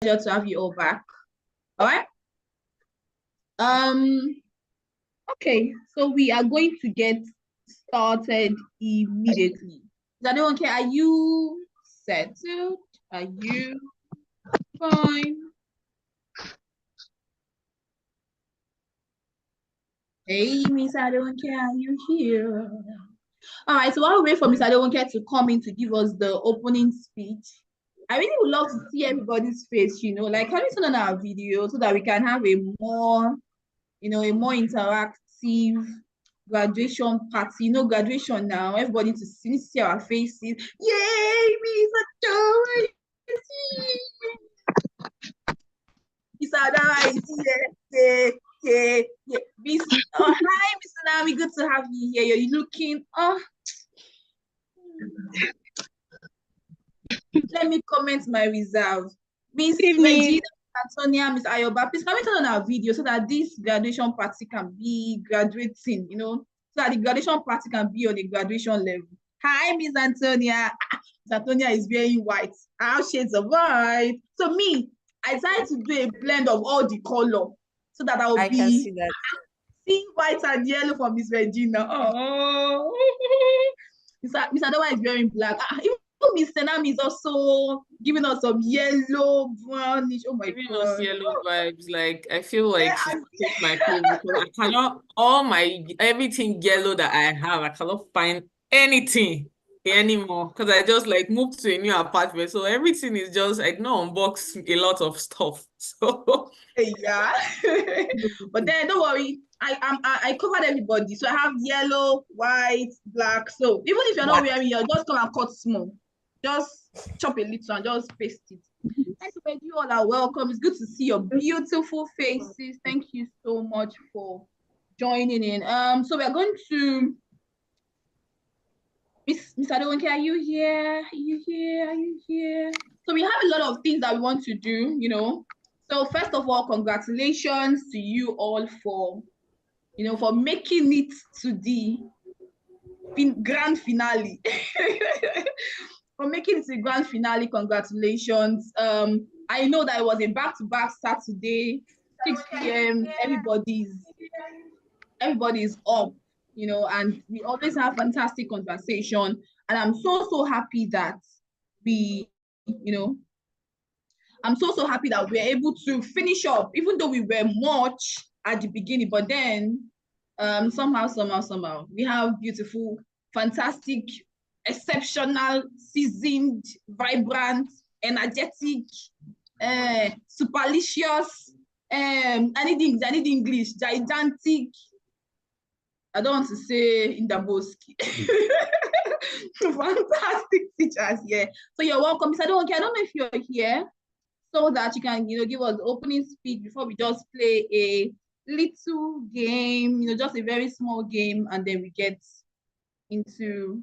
pleasure to have you all back. All right. Okay, so we are going to get started immediately. Does anyone care? Are you settled? Are you fine? Hey, Miss I don't care, are you here? All right, so while we wait for Miss I don't care to come in to give us the opening speech, I really would love to see everybody's face, like can we turn on our video so that we can have a more interactive graduation party. Graduation now, everybody to see our faces. Yay, Miss Adora is here. Miss Adora is here. Yeah. Hi, Mr. Nami, good to have you here. You're looking, let me comment my reserve. Miss Regina, Antonia, Miss Ayoba, please comment on our video so that this graduation party can be graduating, so that the graduation party can be on a graduation level. Hi, Miss Antonia. Miss Antonia is wearing white. Our shades of white. So me, I decided to do a blend of all the color so that I will can see that. See white and yellow for Miss Regina. Oh, Miss Adowa is wearing black. Even Mr. Nami is also giving us some yellow, brownish. Oh my giving God. Us yellow vibes. Like I feel like she's take my place because I cannot everything yellow that I have, I cannot find anything anymore because I just like moved to a new apartment. So everything is just I don't unbox a lot of stuff. So yeah. But then don't worry. I covered everybody. So I have yellow, white, black. So even if you're not wearing yours, just come and cut small. Just chop a little and just paste it. Anyway, you all are welcome. It's good to see your beautiful faces. Thank you so much for joining in. So we're going to Miss Adewonke, are you here? Are you here? Are you here? So we have a lot of things that we want to do, So first of all, congratulations to you all for making it to the grand finale. For making it to the grand finale, congratulations. I know that it was a back-to-back Saturday, 6 p.m. Everybody's up, and we always have fantastic conversation. And I'm so happy that we, I'm so happy that we're able to finish up, even though we were much at the beginning, but then somehow, we have beautiful, fantastic, exceptional, seasoned, vibrant, energetic, superlicious, I need English, gigantic, I don't want to say in the Boski. Fantastic teachers here. So you're welcome. I don't know if you're here so that you can, give us the opening speech before we just play a little game, just a very small game, and then we get into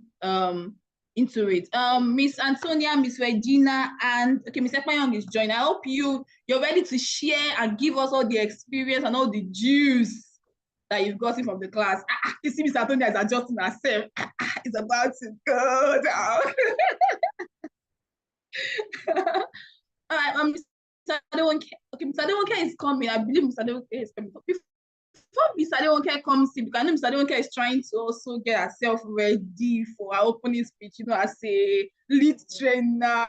it. Miss Antonia, Miss Regina, and okay, Miss Ekpayong is joining. I hope you're ready to share and give us all the experience and all the juice that you've gotten from the class. You see, Miss Antonia is adjusting herself. It's about to go down. All right, Mr. Adewonke. Okay, Mr. Adewonke is coming. I believe Mr. Adewonke is coming. Before Mr. Adewonke comes in, because I know Mr. Adewonke is trying to also get herself ready for our opening speech, as a lead trainer.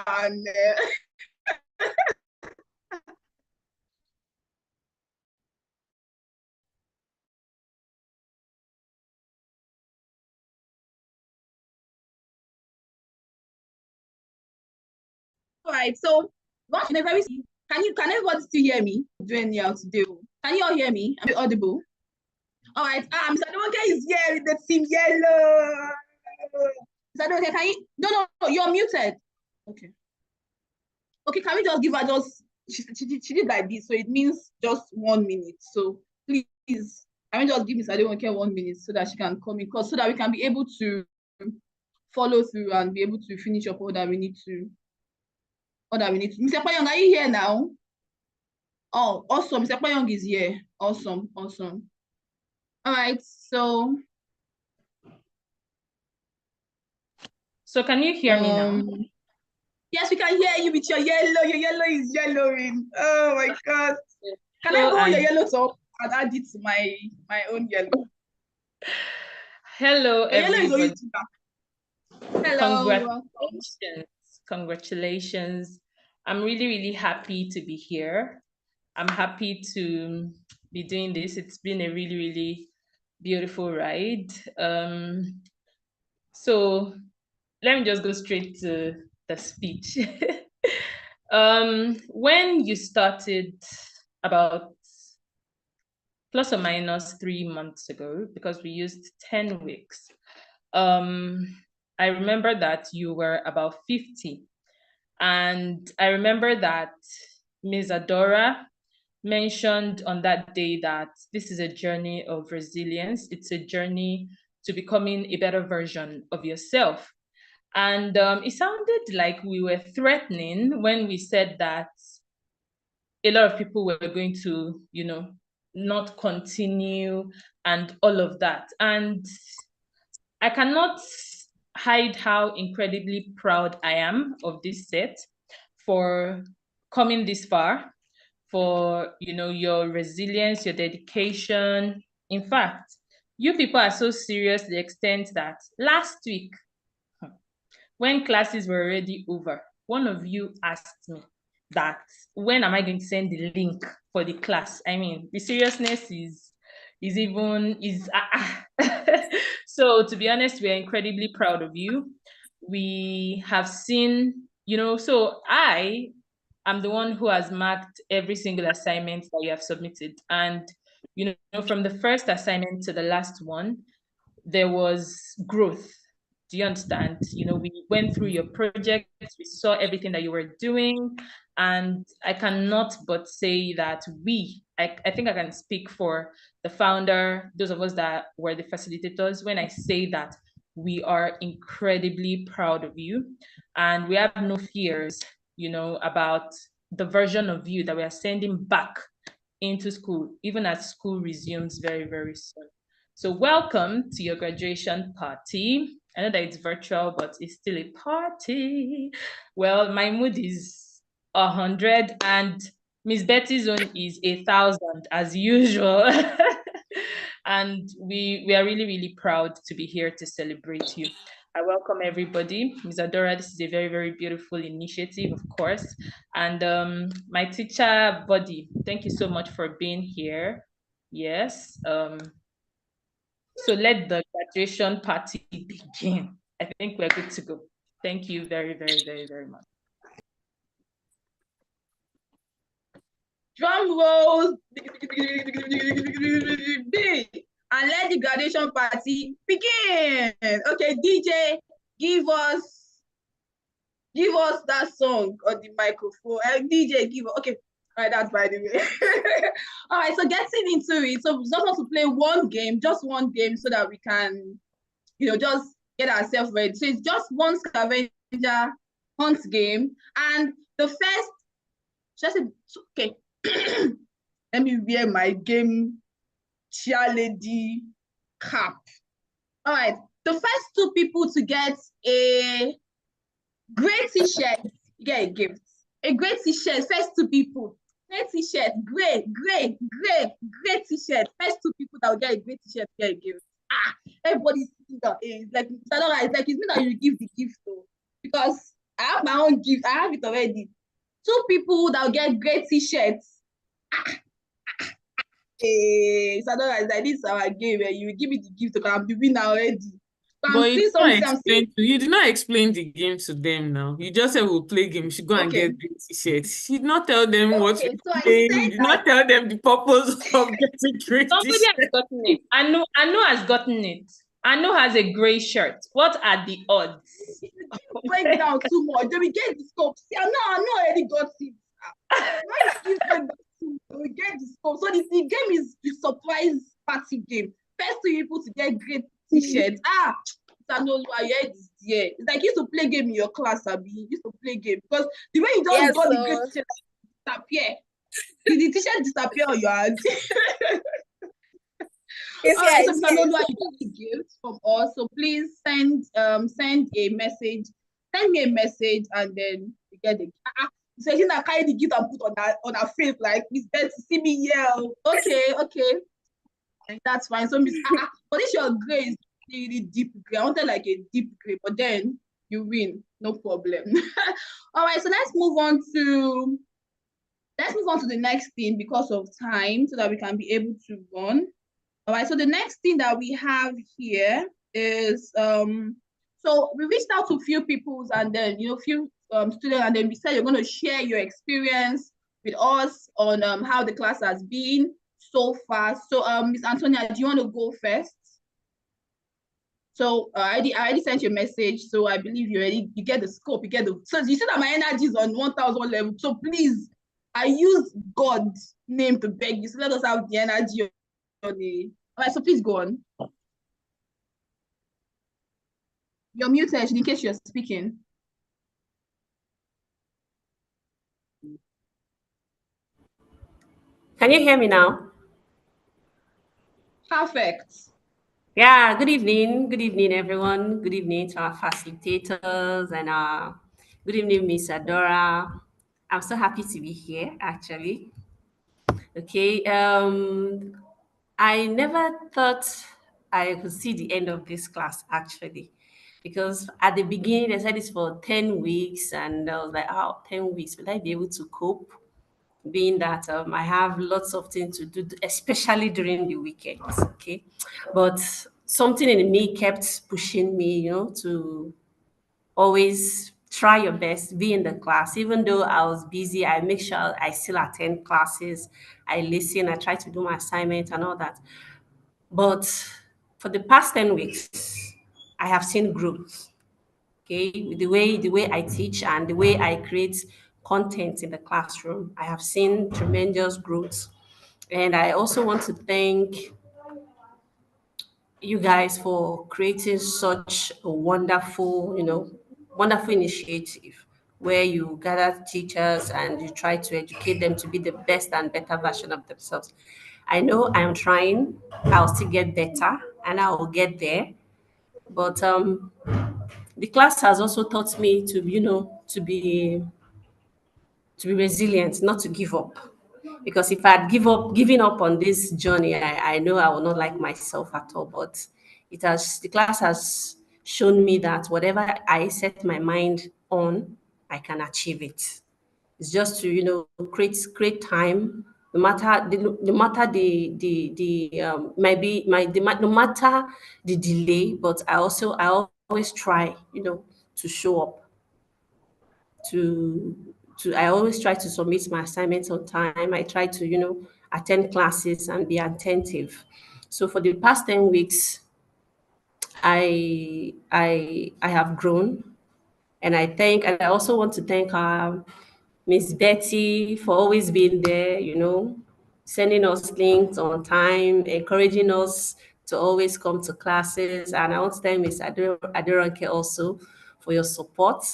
And all right, so can everybody still hear me? Doing today. Can you all hear me? Am I audible? All right, Mr. Adewonke is here with the team yellow. Mr. Adewonke, can you? No, you're muted. Okay. Okay, can we just give her she did like this, so it means just 1 minute. So please, can we just give Miss Adewonke 1 minute so that she can come in, so that we can be able to follow through and be able to finish up all that we need to. Mr. Payong, are you here now? Oh, awesome. Mr. Payong is here. Awesome. All right, so can you hear me now? Yes, we can hear you with your yellow. Your yellow is yellowing. Oh my God. Can I borrow your yellow top and add it to my own yellow? Hello, Your yellow is everybody. always Hello. Congratulations. Congratulations. I'm really, really happy to be here. I'm happy to be doing this. It's been a really, really beautiful ride. So let me just go straight to the speech. When you started about plus or minus 3 months ago, because we used 10 weeks, I remember that you were about 50. And I remember that Ms. Adora mentioned on that day that this is a journey of resilience. It's a journey to becoming a better version of yourself. And it sounded like we were threatening when we said that a lot of people were going to, not continue and all of that. And I cannot hide how incredibly proud I am of this set for coming this far, for your resilience, your dedication. In fact, you people are so serious to the extent that last week, when classes were already over, one of you asked me that when am I going to send the link for the class? I mean, the seriousness is so to be honest, we are incredibly proud of you. We have seen, so I am the one who has marked every single assignment that you have submitted. And, from the first assignment to the last one, there was growth. Do you understand? We went through your projects, we saw everything that you were doing. And I cannot but say that I think I can speak for the founder, those of us that were the facilitators, when I say that we are incredibly proud of you. And we have no fears, about the version of you that we are sending back into school, even as school resumes very, very soon. So welcome to your graduation party. I know that it's virtual, but it's still a party. Well, my mood is 100 and Miss Betty's own is 1,000 as usual. And we are really, really proud to be here to celebrate you. I welcome everybody. Ms. Adora, this is a very, very beautiful initiative, of course. And my teacher body, thank you so much for being here. Yes. So let the graduation party begin. I think we're good to go. Thank you very, very, very, very much. Drum rolls. And let the graduation party begin. Okay, DJ, give us that song on the microphone. DJ, give us. Okay, all right, that's by the way. All right, so getting into it. So we just want to play just one game, so that we can, just get ourselves ready. So it's just one scavenger hunt game, and the first. Just okay. Let me wear my game cheerleader cap. All right, the first two people to get a great t-shirt get a gift. A great t-shirt, first two people. Great t-shirt, great t-shirt. First two people that will get a great t-shirt get a gift. Everybody's sitting down. It's like it's me that you give the gift though. Because I have my own gift, I have it already. Two people that will get great t-shirts. Sadora is like, this is our game where you give me the gift because I'm the winner already. But you did not explain the game to them now. You just said we'll play game. You should go and get the t-shirts. You did not tell them what to play. You did not tell them the purpose of getting great Somebody has gotten it. Anu has gotten it. Anu has a gray shirt. What are the odds? Break down too much. Then we get the scope. See, Anu already got it. We get the scope. So the game is the surprise party game. First two people to get great t-shirts. It's like you used to play game in your class, Abby. You used to play game because the way you just got the great t-shirt disappear. The t-shirt disappear on your hand. Alright, so if you don't know how you get the gift from us, so please send a message. Send me a message and then get the so she's not carry the gift and put on her face like Miss Betty, see me yell. Okay. That's fine. So Miss but this your grade is really deep grade. I wanted like a deep grade, but then you win, no problem. All right, so let's move on to the next thing because of time so that we can be able to run. All right, so the next thing that we have here is so we reached out to a few people and then few students, and then we said you're going to share your experience with us on how the class has been so far. So Miss Antonia, do you want to go first? So I already sent you a message, so I believe you get the scope, so you see that my energy is on 1000 level. So please, I use God's name to beg you. So let us have the energy on the. All right, so please go on. You're muted in case you're speaking. Can you hear me now? Perfect. Yeah, good evening. Good evening, everyone. Good evening to our facilitators and good evening, Miss Adora. I'm so happy to be here, actually. Okay. I never thought I could see the end of this class, actually, because at the beginning they said it's for 10 weeks, and I was like, oh, 10 weeks, will I be able to cope? Being that I have lots of things to do, especially during the weekends. Okay, but something in me kept pushing me, to always try your best, be in the class. Even though I was busy, I make sure I still attend classes. I listen. I try to do my assignment and all that. But for the past 10 weeks, I have seen growth. Okay, the way I teach and the way I create content in the classroom, I have seen tremendous growth. And I also want to thank you guys for creating such a wonderful initiative where you gather teachers and you try to educate them to be the best and better version of themselves. I know I'm trying, I'll still get better and I will get there. But the class has also taught me to be resilient, not to give up. Because if I'd given up on this journey, I know I will not like myself at all. But the class has shown me that whatever I set my mind on, I can achieve it. It's just to create time, no matter no matter the delay. But I always try to show up, to I always try to submit my assignments on time. I try to attend classes and be attentive. So for the past 10 weeks, I have grown, and I also want to thank Miss Betty for always being there, sending us links on time, encouraging us to always come to classes. And I want to thank Miss Aderonke also for your support.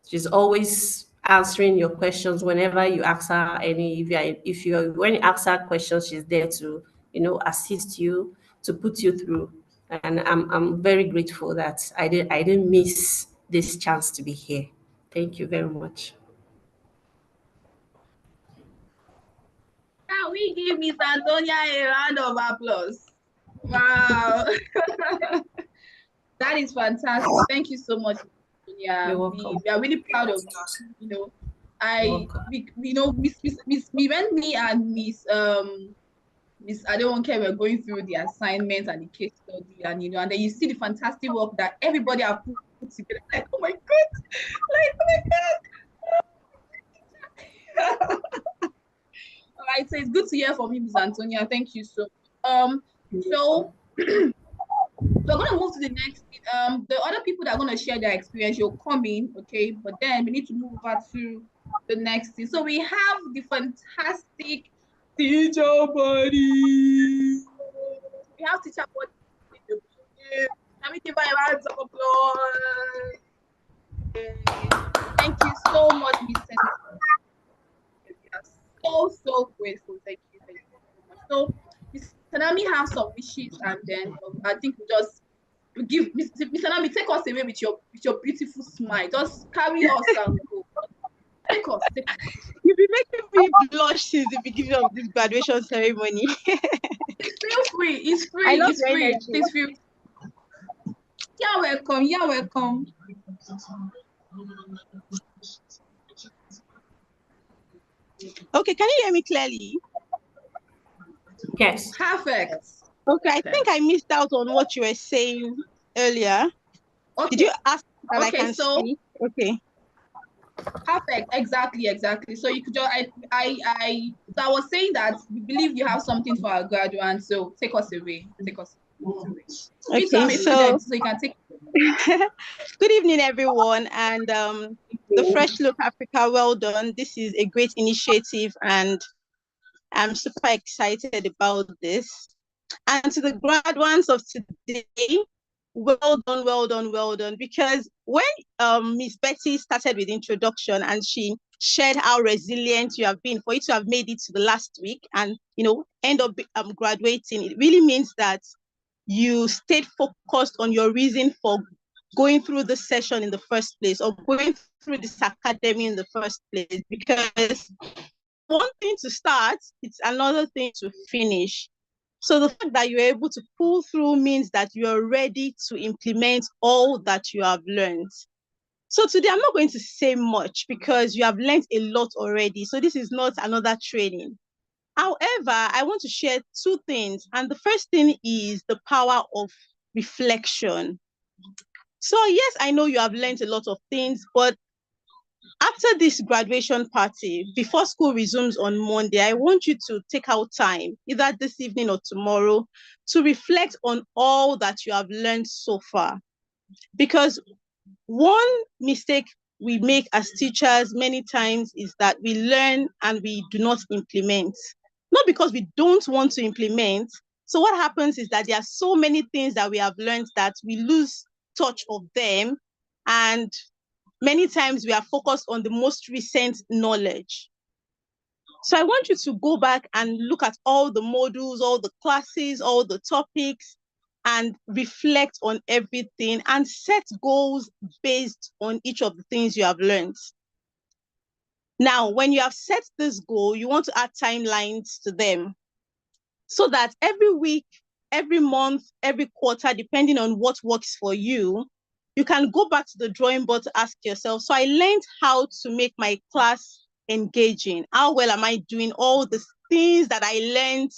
She's always answering your questions whenever you ask her any. When you ask her questions, she's there to assist you, to put you through. And I'm very grateful that I didn't miss this chance to be here. Thank you very much. Now we give Miss Antonia a round of applause. Wow. That is fantastic. Thank you so much, Antonia. You're welcome. We are really proud of you. When me and Miss I don't care, we're going through the assignments and the case study, and and then you see the fantastic work that everybody have put together. Like, oh my god, all right, so it's good to hear from you, Miss Antonia. Thank you so so we're gonna move to the next bit. The other people that are gonna share their experience, you'll come in, okay? But then we need to move over to the next thing. So we have the fantastic teacher buddy. We have teacher buddy. Can we give her a round of applause? Thank you so much, Miss Senna. We are so grateful. Thank you so much. So Miss Tanami have some wishes, and then I think we give Miss Tanami, take us away with your beautiful smile. Just carry us and go. Take us. You've been making me blush since the beginning of this graduation ceremony. Feel free. It's free. I love It's your free. energy. Please feel. You're welcome. You're welcome. Okay, can you hear me clearly? Yes. Perfect. Okay, I think I missed out on what you were saying earlier. Okay. Did you ask that I Okay, can so speak? Okay. perfect. Exactly. So you could just so I was saying that we believe you have something for our graduates. So take us away. Take us away. Me too, I'm Okay, a so student, so you can take. good evening, everyone, and the Fresh Look Africa, well done. This is a great initiative, and I'm super excited about this. And to the graduates of today, well done, well done, well done. Because when Miss Betty started with introduction and she shared how resilient you have been for you to have made it to the last week and, you know, end up graduating, it really means that you stayed focused on your reason for going through this session in the first place, or going through this academy in the first place. Because one thing to start, it's another thing to finish. So the fact that you're able to pull through means that you're ready to implement all that you have learned. So today I'm not going to say much because you have learned a lot already. So this is not another training. However, I want to share two things. And the first thing is the power of reflection. So yes, I know you have learned a lot of things, but after this graduation party, before school resumes on Monday, I want you to take out time, either this evening or tomorrow, to reflect on all that you have learned so far. Because one mistake we make as teachers many times is that we learn and we do not implement. Not because we don't want to implement. So what happens is that there are so many things that we have learned that we lose touch of them, and many times we are focused on the most recent knowledge. So I want you to go back and look at all the modules, all the classes, all the topics, and reflect on everything and set goals based on each of the things you have learned. Now, when you have set this goal, you want to add timelines to them so that every week, every month, every quarter, depending on what works for you, you can go back to the drawing board to ask yourself, so I learned how to make my class engaging. How well am I doing all the things that I learned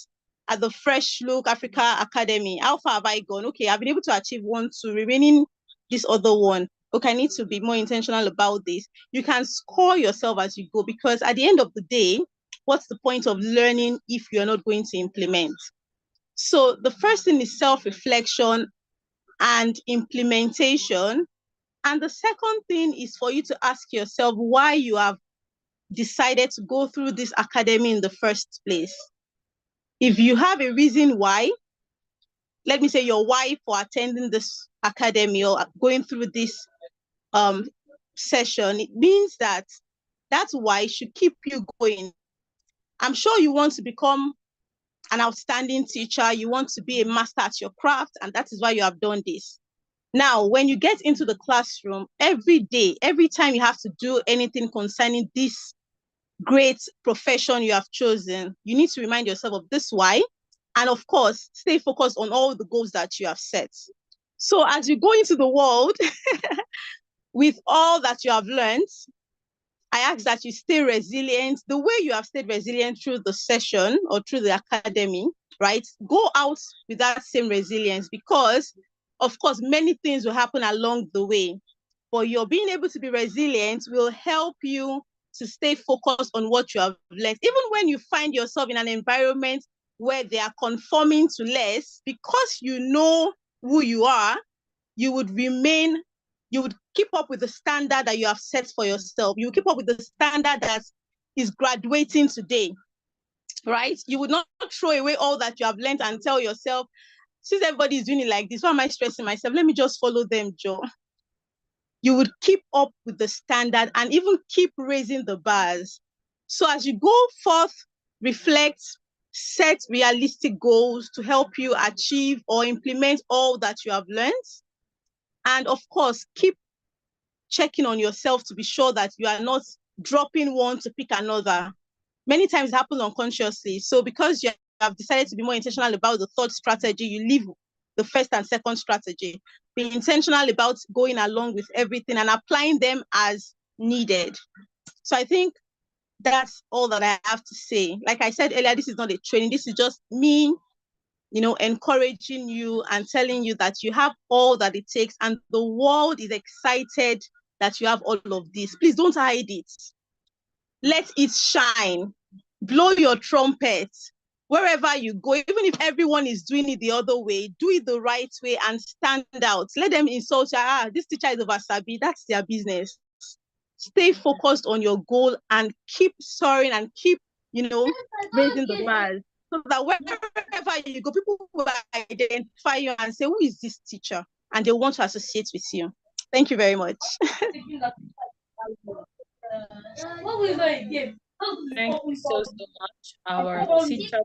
at the Fresh Look Africa Academy? How far have I gone? Okay, I've been able to achieve 1, 2, remaining this other one. Okay, I need to be more intentional about this. You can score yourself as you go, because at the end of the day, what's the point of learning if you're not going to implement? So the first thing is self-reflection and implementation. And the second thing is for you to ask yourself why you have decided to go through this academy in the first place. If you have a reason why, let me say your why for attending this academy or going through this session, it means that why should keep you going. I'm sure you want to become an outstanding teacher, you want to be a master at your craft, and that is why you have done this. Now, when you get into the classroom, every day, every time you have to do anything concerning this great profession you have chosen, you need to remind yourself of this why, and of course, stay focused on all the goals that you have set. So as you go into the world with all that you have learned, I ask that you stay resilient the way you have stayed resilient through the session or through the academy, right? Go out with that same resilience, because, of course, many things will happen along the way. But your being able to be resilient will help you to stay focused on what you have learned. Even when you find yourself in an environment where they are conforming to less, because you know who you are, you would keep up with the standard that you have set for yourself. You keep up with the standard that is graduating today, right? You would not throw away all that you have learned and tell yourself, since everybody is doing it like this, why am I stressing myself? Let me just follow them, Joe. You would keep up with the standard and even keep raising the bars. So as you go forth, reflect, set realistic goals to help you achieve or implement all that you have learned. And of course, keep checking on yourself to be sure that you are not dropping one to pick another. Many times it happens unconsciously. So because you have decided to be more intentional about the third strategy, you leave the first and second strategy. Be intentional about going along with everything and applying them as needed. So I think that's all that I have to say. Like I said earlier, this is not a training. This is just me, encouraging you and telling you that you have all that it takes and the world is excited that you have all of this. Please don't hide it. Let it shine. Blow your trumpet wherever you go. Even if everyone is doing it the other way, do it the right way and stand out. Let them insult you. This teacher is over Sabi. That's their business. Stay focused on your goal and keep soaring and keep, raising the bars. So that wherever you go, people will identify you and say, who is this teacher? And they want to associate with you. Thank you very much. Thank you so much, our teacher.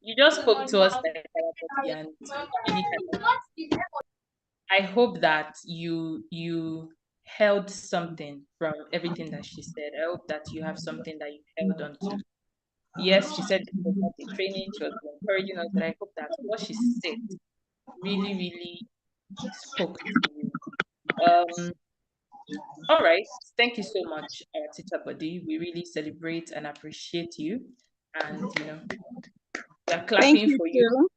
You just spoke to us like and really I hope that you held something from everything that she said. I hope that you have something that you held on to. Yes, she said it was not a training, she was encouraging us, but I hope that what she said really, really spoke to you. All right. Thank you so much, Teacher Buddy. We really celebrate and appreciate you. And, we are clapping for you.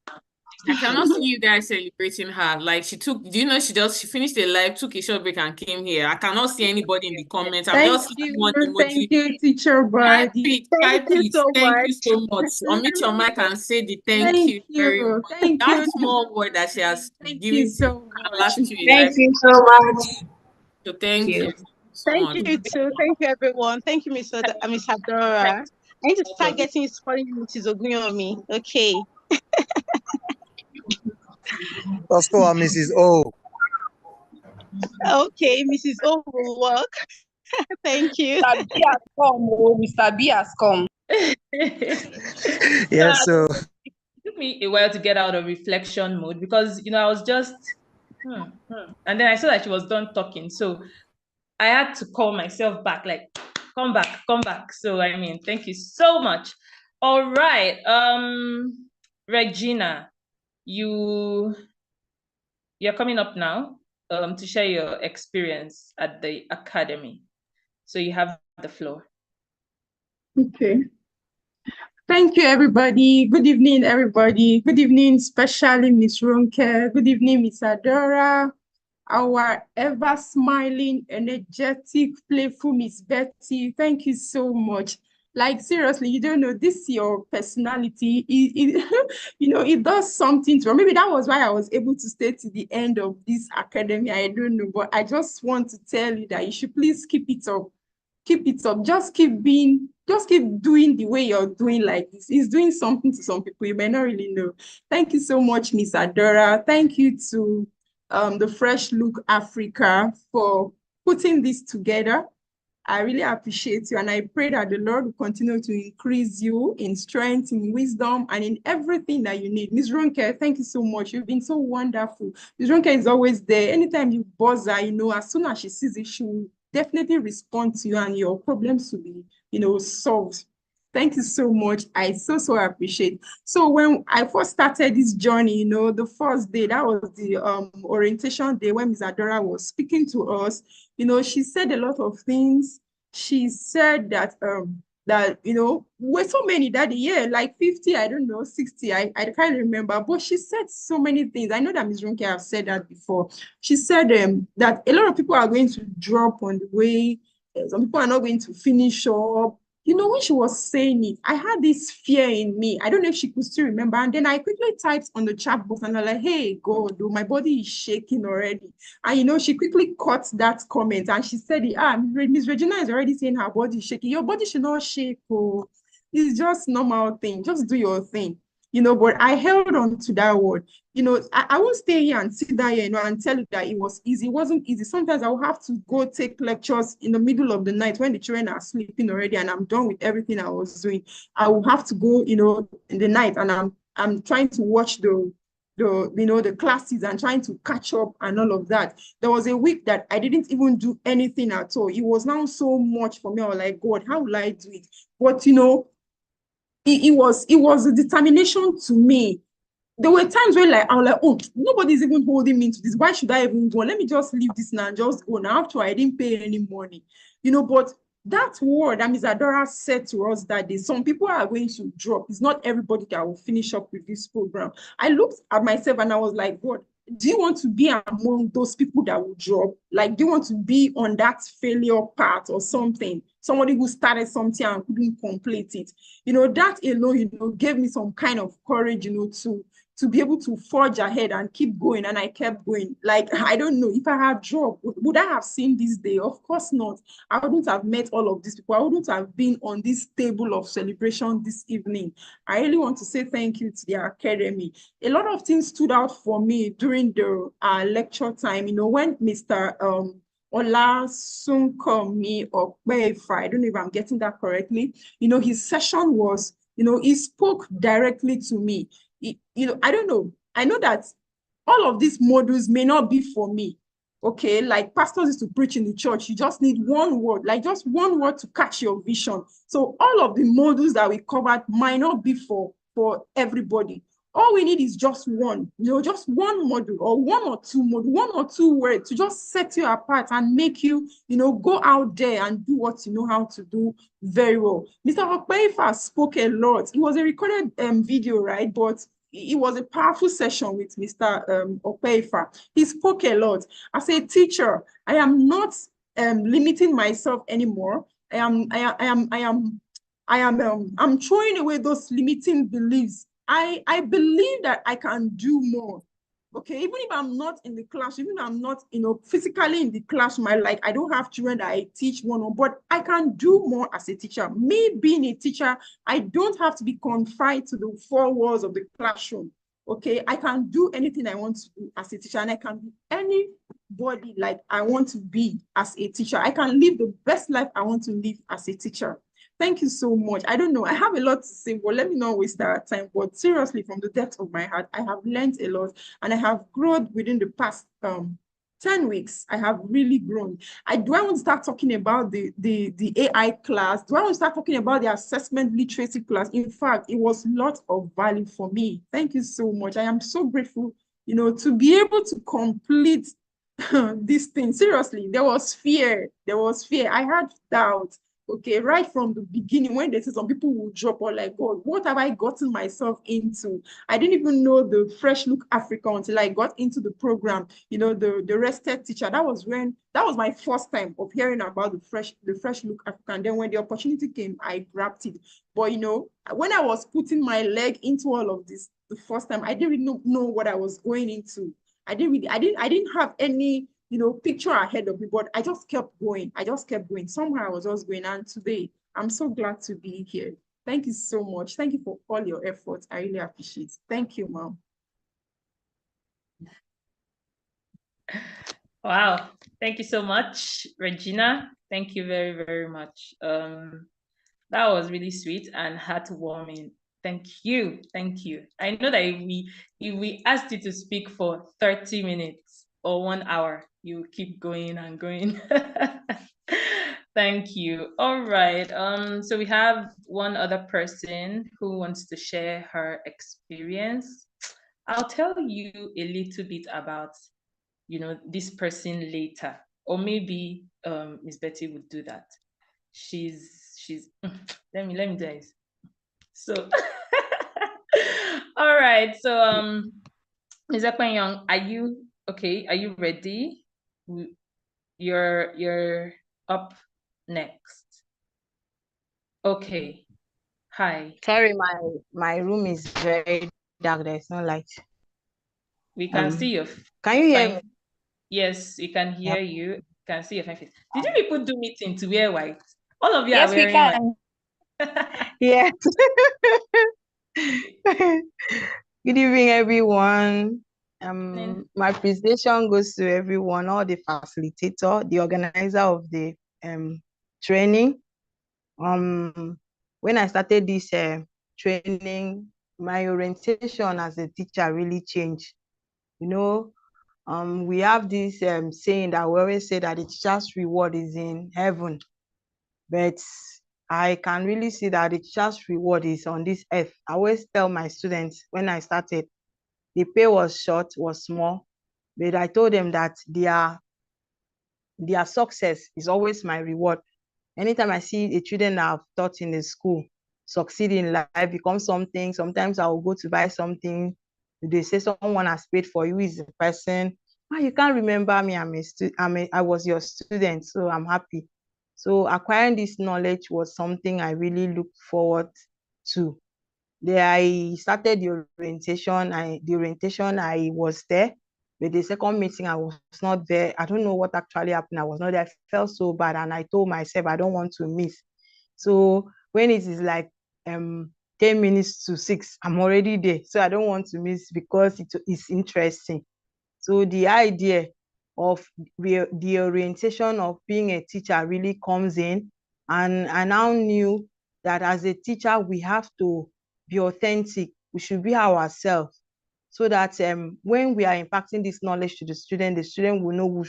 I cannot see you guys celebrating her. Like she finished the live, took a short break and came here. I cannot see anybody in the comments. I'm just seeing one emoji. Thank you, Teacher Buddy. Thank you so much. Unmute your mic and say the thank you very much. That small word that she has given so last much. Thank you so much. So thank you so much. Thank you too. Thank you, everyone. Thank you, Miss Adora. I need to start getting calling Mrs. Ogunyomi. Okay. Let's call her Mrs. O. Okay, Mrs. O will work. Thank you. Mr. B has come. Mr. B has come. Yeah, so it took me a while to get out of reflection mode because I was just and then I saw that she was done talking. So I had to call myself back, like, come back. So thank you so much. All right. Regina, you're coming up now to share your experience at the academy. So you have the floor. Okay. Thank you, everybody. Good evening, everybody. Good evening, especially Miss Ronke. Good evening, Miss Adora. Our ever smiling, energetic, playful Miss Betty. Thank you so much. Like, seriously, you don't know, this your personality, it does something to, or maybe that was why I was able to stay to the end of this academy. I don't know, but I just want to tell you that you should please keep it up. Keep it up. Just keep doing the way you're doing like this. It's doing something to some people. You may not really know. Thank you so much, Miss Adora. Thank you to the Fresh Look Africa for putting this together. I really appreciate you, and I pray that the Lord will continue to increase you in strength, in wisdom, and in everything that you need. Ms. Ronke, thank you so much. You've been so wonderful. Ms. Ronke is always there. Anytime you buzz her, as soon as she sees it, she will definitely respond to you, and your problems will be, solved. Thank you so much. I so appreciate. So when I first started this journey, the first day, that was the orientation day when Ms. Adora was speaking to us. She said a lot of things. She said that we're so many that year, like 50, I don't know, 60, I can't remember, but she said so many things. I know that Ms. Ronke have said that before. She said that a lot of people are going to drop on the way. Some people are not going to finish up. When she was saying it, I had this fear in me. I don't know if she could still remember. And then I quickly typed on the chat box and I'm like, hey, God, my body is shaking already. And, she quickly caught that comment and she said, Miss Regina is already saying her body is shaking. Your body should not shake. Oh, it's just normal thing. Just do your thing. But I held on to that word. I won't stay here and sit down here, and tell you that it was easy. It wasn't easy. Sometimes I will have to go take lectures in the middle of the night when the children are sleeping already and I'm done with everything I was doing. I will have to go, in the night and I'm trying to watch the the classes and trying to catch up and all of that. There was a week that I didn't even do anything at all. It was now so much for me. I was like, God, how will I do it? But it was a determination to me. There were times where like I was like, oh, nobody's even holding me to this. Why should I even go? Let me just leave this now and just go. Now after I didn't pay any money, but that word that Ms. Adora said to us that day, some people are going to drop. It's not everybody that will finish up with this program. I looked at myself and I was like, God, do you want to be among those people that will drop? Like, do you want to be on that failure part or something? Somebody who started something and couldn't complete it. That alone, gave me some kind of courage, to be able to forge ahead and keep going. And I kept going. Like, I don't know if I had dropped, would I have seen this day? Of course not. I wouldn't have met all of these people. I wouldn't have been on this table of celebration this evening. I really want to say thank you to the Academy. A lot of things stood out for me during the lecture time, when Mr. Ola Sunkomi Okpeifa, I don't know if I'm getting that correctly, his session was, he spoke directly to me. I don't know. I know that all of these modules may not be for me. Okay, like pastors used to preach in the church, you just need one word, like just one word to catch your vision. So all of the modules that we covered might not be for everybody. All we need is just one, just one module or one or two words to just set you apart and make you, go out there and do what you know how to do very well. Mr. Okpeifa spoke a lot. It was a recorded video, right? But it was a powerful session with Mr. Okpeifa. He spoke a lot. As a teacher, I am not limiting myself anymore. I'm throwing away those limiting beliefs. I believe that I can do more. Okay, even if I'm not in the class, even if I'm not, physically in the classroom, I don't have children that I teach one-on-one, but I can do more as a teacher. Me being a teacher, I don't have to be confined to the four walls of the classroom. Okay, I can do anything I want to do as a teacher, and I can be anybody like I want to be as a teacher. I can live the best life I want to live as a teacher. Thank you so much. I don't know. I have a lot to say, but let me not waste our time. But seriously, from the depth of my heart, I have learned a lot and I have grown within the past 10 weeks. I have really grown. Do I want to start talking about the AI class? Do I want to start talking about the assessment literacy class? In fact, it was a lot of value for me. Thank you so much. I am so grateful, to be able to complete this thing. Seriously, there was fear. I had doubt. Okay, right from the beginning, when they say some people will drop, or like, God, what have I gotten myself into? I didn't even know the Fresh Look Africa until I got into the program, the rested teacher. That was my first time of hearing about the Fresh Look Africa. And then when the opportunity came, I grabbed it. But when I was putting my leg into all of this the first time, I didn't really know what I was going into. I didn't have any picture ahead of me, but I just kept going. Somehow I was just going. And today, I'm so glad to be here. Thank you so much. Thank you for all your efforts. I really appreciate it. Thank you, Mom. Wow. Thank you so much, Regina. Thank you very, very much. That was really sweet and heartwarming. Thank you. Thank you. I know that if we asked you to speak for 30 minutes or 1 hour, you keep going and going. Thank you. All right. So we have one other person who wants to share her experience. I'll tell you a little bit about, this person later, or maybe Miss Betty would do that. She's let me do this. So all right. So Ms. Ekpenyong, are you okay? Are you ready? You're up next. Okay. Hi. Sorry, my room is very dark. There's no light. We can see your Can you hear me? Yes, we can hear you. Can see your fine face. Did you people do meeting to wear white? All of you Yes, are wearing white. Yeah. Good evening, everyone. My appreciation goes to everyone, all the facilitator, the organizer of the training. When I started this training, my orientation as a teacher really changed. You know, we have this saying that we always say that the teacher's reward is in heaven, but I can really see that the teacher's reward is on this earth. I always tell my students when I started, the pay was short, was small, but I told them that their success is always my reward. Anytime I see a children that I've taught in the school succeed in life, become something, sometimes I will go to buy something. They say someone has paid for you, is the person. Ah, you can't remember me, I was your student, so I'm happy. So acquiring this knowledge was something I really look forward to. There I started the orientation, I was there. But the second meeting, I was not there. I don't know what actually happened. I was not there. I felt so bad, and I told myself I don't want to miss. So when it is like 10 minutes to 6, I'm already there. So I don't want to miss because it's interesting. So the idea of the orientation of being a teacher really comes in. And I now knew that as a teacher, we have to be authentic. We should be ourselves, so that when we are impacting this knowledge to the student will know we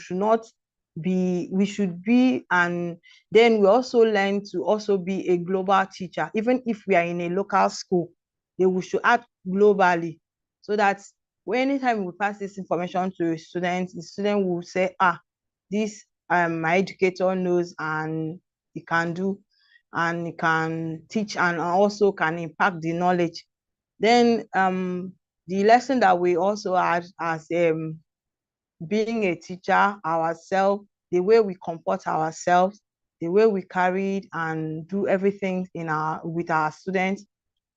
should be, and then we also learn to also be a global teacher. Even if we are in a local school, we should act globally, so that anytime we pass this information to a student, the student will say, this my educator knows, and he can do, and he can teach, and also can impact the knowledge. Then the lesson that we also had as being a teacher ourselves, the way we comport ourselves, the way we carry and do everything with our students,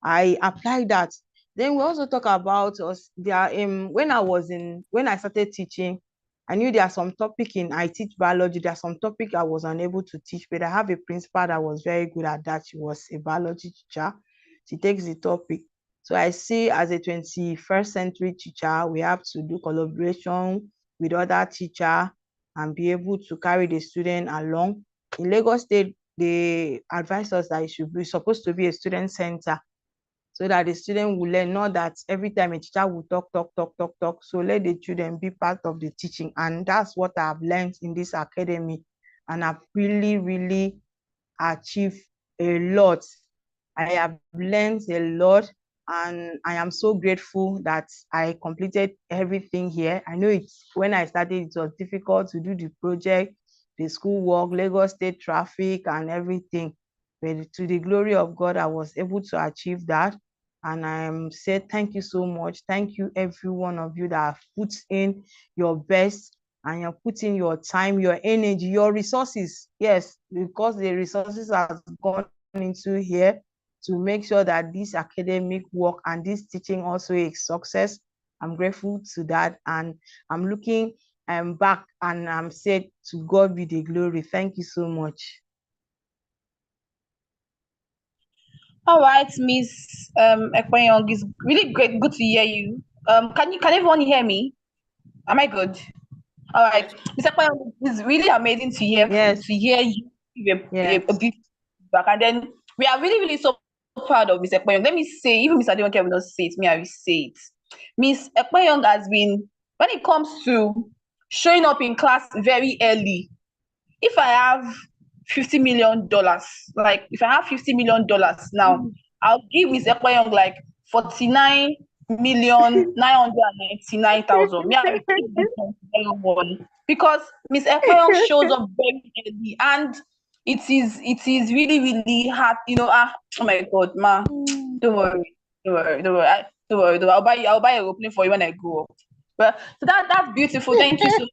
I applied that. Then we also talk about us there. When I started teaching, I knew there are some topic I teach biology. There are some topic I was unable to teach, but I have a principal that was very good at that. She was a biology teacher. She takes the topic. So I see as a 21st century teacher, we have to do collaboration with other teacher and be able to carry the student along. In Lagos State, they advise us that it should be supposed to be a student center, so that the student will learn, not that every time a teacher will talk. So let the children be part of the teaching. And that's what I've learned in this academy. And I've really, really achieved a lot. I have learned a lot, and I am so grateful that I completed everything here. I know when I started, it was difficult to do the project, the school work, Lagos State traffic and everything. But to the glory of God, I was able to achieve that. And I said, thank you so much. Thank you, every one of you that have put in your best, and you're putting your time, your energy, your resources. Yes, because the resources have gone into here to make sure that this academic work and this teaching also is success. I'm grateful to that, and I'm looking back, and I'm said, to God be the glory. Thank you so much. All right, Miss Ekwenyong, it's really good to hear you. Can everyone hear me? Am I good? All right, Miss Ekwenyong, it's really amazing to hear you give a big feedback, and then we are really so proud of Miss Ekwenyong. Let me say, even Mr. Ademoke will not say it, me I will say it. Miss Ekwenyong has been, when it comes to showing up in class very early, if I have $50 million, like if I have $50 million now, I'll give Miss Ekwenyong like 49,999,000. Me, I will keep the 1 because Miss Ekwenyong shows up very early, and it is really hard, oh my God, ma. Don't worry. I'll buy a aeroplane for you when I grow up. But so that's beautiful. Thank you so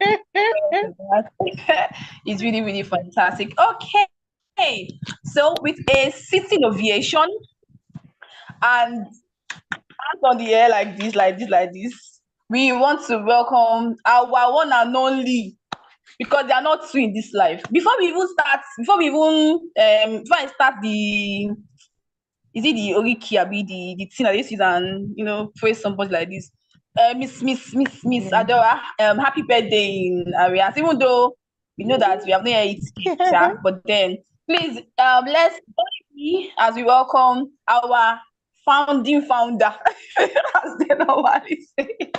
much. It's really fantastic. Okay. So with a sitting ovation and hands on the air like this, we want to welcome our one and only, because they are not two in this life. Before I start the, is it the Oriki Abi, the thing that they use and praise somebody like this? Miss Adora, happy birthday in Arias. Even though we know that we have not yet eaten cake, but then please let's join me as we welcome our founding founder, as they normally say.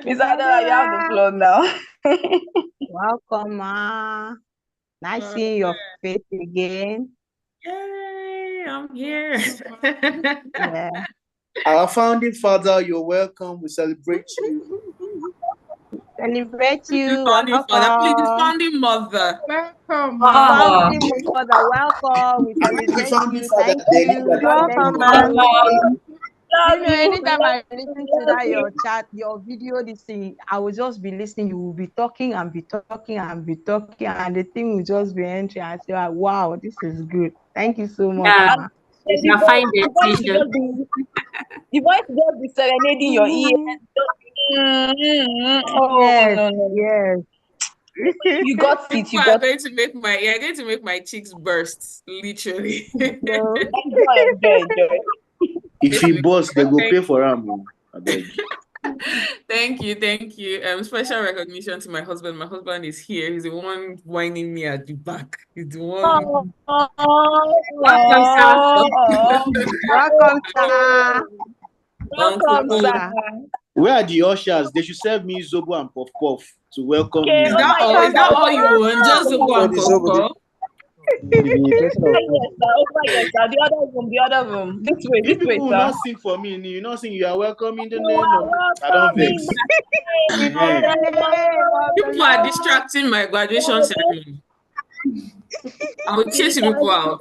Miss Adela, you have the floor now. Welcome, ma. Nice seeing your face again. Yay, I'm here. Yeah. Our founding father, you're welcome. We celebrate you. Celebrate you. Founding father, please, Welcome. founding mother. Welcome, ma. Founding mother, welcome. We Are you the celebrate founding you. father? Thank Then you. you are the Thank founding you. mother. You know, anytime I listen to that, your chat, your video, this thing, I will just be listening. You will be talking and be talking and be talking, and the thing will just be entering. I say, wow, this is good. Thank you so much, Yeah, ma. it's a fine decision. The voice just be serenading your ear. Oh Yes, no. yes. You got it. People You are got it. going to make you're going to make my cheeks burst, literally. So, Enjoy. If he boss, they go pay for him. I beg. Thank you. Special recognition to my husband. My husband is here. He's the one whining me at the back. He's the one. Welcome, welcome, sir. Welcome, sir. Where are the ushers? They should serve me zobo and puff puff to welcome me. Is that all? Is that all you want? Just a one puff. The other room. This way, If people will sir. not sing for me, you not sing, you are welcome in the name of. I don't vex. People are distracting my graduation ceremony. I will chase people out.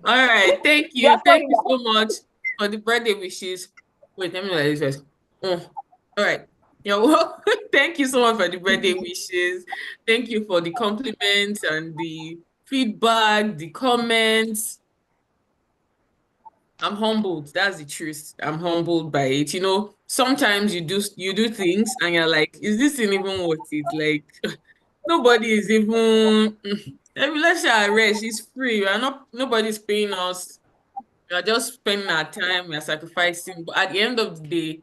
All right, thank you so much for the birthday wishes. Wait, let me like this first. All right. You're welcome. Thank you so much for the birthday wishes. Thank you for the compliments and the feedback, the comments. I'm humbled. That's the truth. I'm humbled by it. You know, sometimes you do things and you're like, is this thing even worth it? Like, nobody is even. Let's say rest. It's free. Nobody's paying us. We are just spending our time. We are sacrificing. But at the end of the day,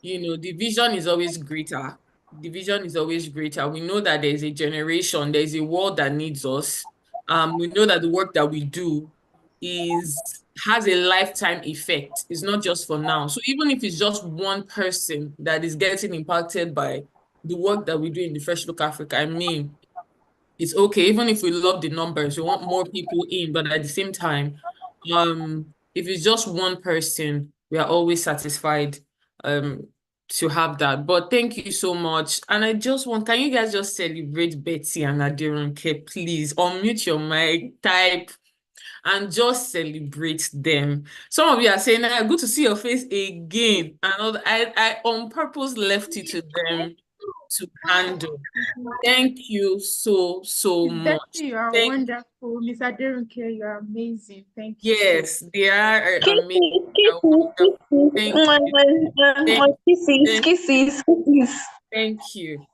you know, the vision is always greater. The vision is always greater. We know that there's a generation, there's a world that needs us. We know that the work that we do has a lifetime effect. It's not just for now. So even if it's just one person that is getting impacted by the work that we do in the Fresh Look Africa, I mean, it's okay. Even if we love the numbers, we want more people in, but at the same time, if it's just one person, we are always satisfied to have that. But thank you so much. And can you guys just celebrate Betty and Adirunke, please? Unmute your mic, type, and just celebrate them. Some of you are saying, good to see your face again. And all that. I on purpose left it to them to handle. Thank you so much. You are wonderful. Miss Adirunke, you are amazing. Thank you. Yes, they are amazing. Kisses. Thank you.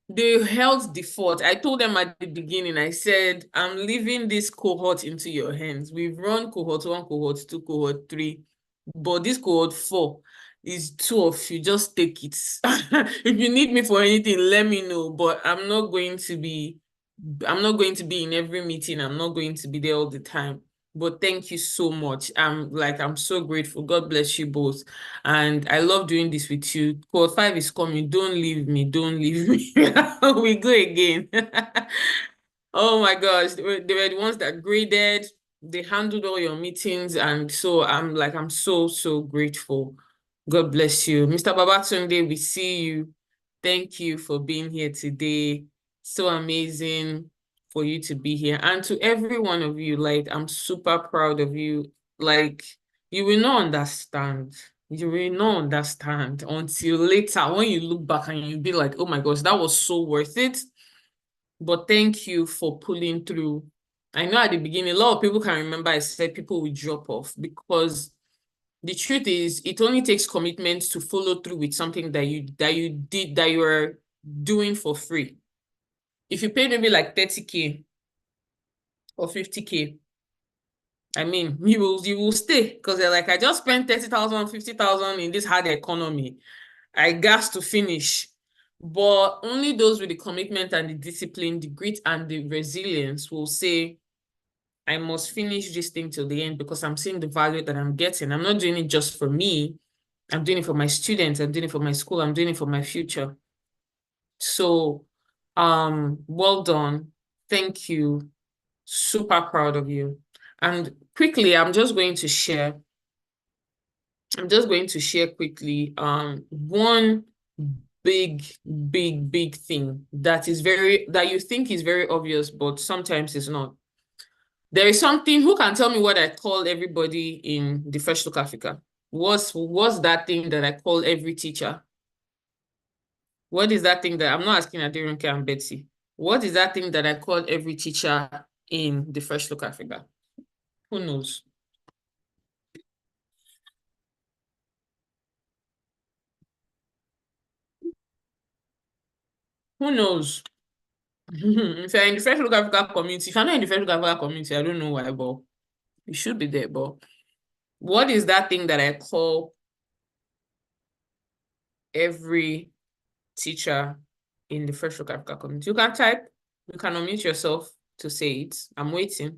They held the fort. I told them at the beginning, I said, I'm leaving this cohort into your hands. We've run cohort 1, cohort 2, cohort 3, but this cohort 4 is 2 of you. Just take it. If you need me for anything, let me know. But I'm not going to be in every meeting. I'm not going to be there all the time. But thank you so much. I'm so grateful. God bless you both. And I love doing this with you. Cohort 5 is coming. Don't leave me. We go again. Oh my gosh. They were the ones that graded. They handled all your meetings. And so I'm so grateful. God bless you. Mr. Babatunde, we see you. Thank you for being here today. So amazing for you to be here. And to every one of you, like, I'm super proud of you. Like, you will not understand. You will not understand until later when you look back and you'll be like, oh my gosh, that was so worth it. But thank you for pulling through. I know at the beginning, a lot of people can remember I said people will drop off because the truth is it only takes commitment to follow through with something that you are doing for free. If you pay maybe like 30K or 50K, I mean, you will stay because they're like, I just spent 30,000, 50,000 in this hard economy. I got to finish. But only those with the commitment and the discipline, the grit and the resilience will say, I must finish this thing till the end because I'm seeing the value that I'm getting. I'm not doing it just for me. I'm doing it for my students. I'm doing it for my school. I'm doing it for my future. So, well done. Thank you. Super proud of you. And quickly, I'm just going to share quickly one big thing that you think is very obvious, but sometimes it's not. There is something, who can tell me what I call everybody in the Fresh Look Africa? What's that thing that I call every teacher? What is that thing that, I'm not asking Adirunke and Betsy. What is that thing that I call every teacher in the Fresh Look Africa? Who knows? Who knows? If you're in the Fresh Look Africa community, if you're not in the Fresh Look Africa community, I don't know why, but you should be there. But what is that thing that I call every teacher in the Fresh Look Africa community? You can type, you can unmute yourself to say it. I'm waiting.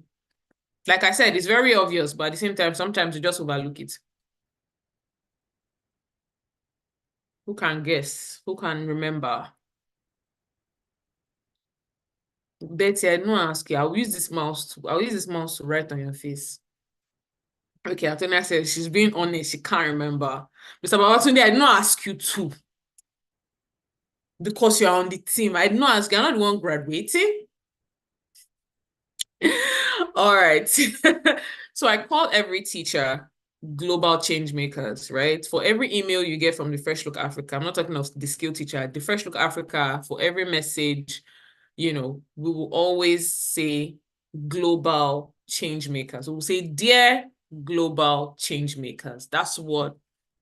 Like I said, it's very obvious, but at the same time, sometimes you just overlook it. Who can guess? Who can remember? Betty, I don't ask you. I'll use this mouse to write on your face. Okay, Antonia says she's being honest. She can't remember. Mr. Babatunde, I did not ask you to. Because you're on the team. I did not ask you. I'm not the one graduating. All right. So I call every teacher global change makers, right? For every email you get from the Fresh Look Africa, I'm not talking of the skill teacher, the Fresh Look Africa, for every message, we will always say global change makers. We'll say, dear global change makers. That's what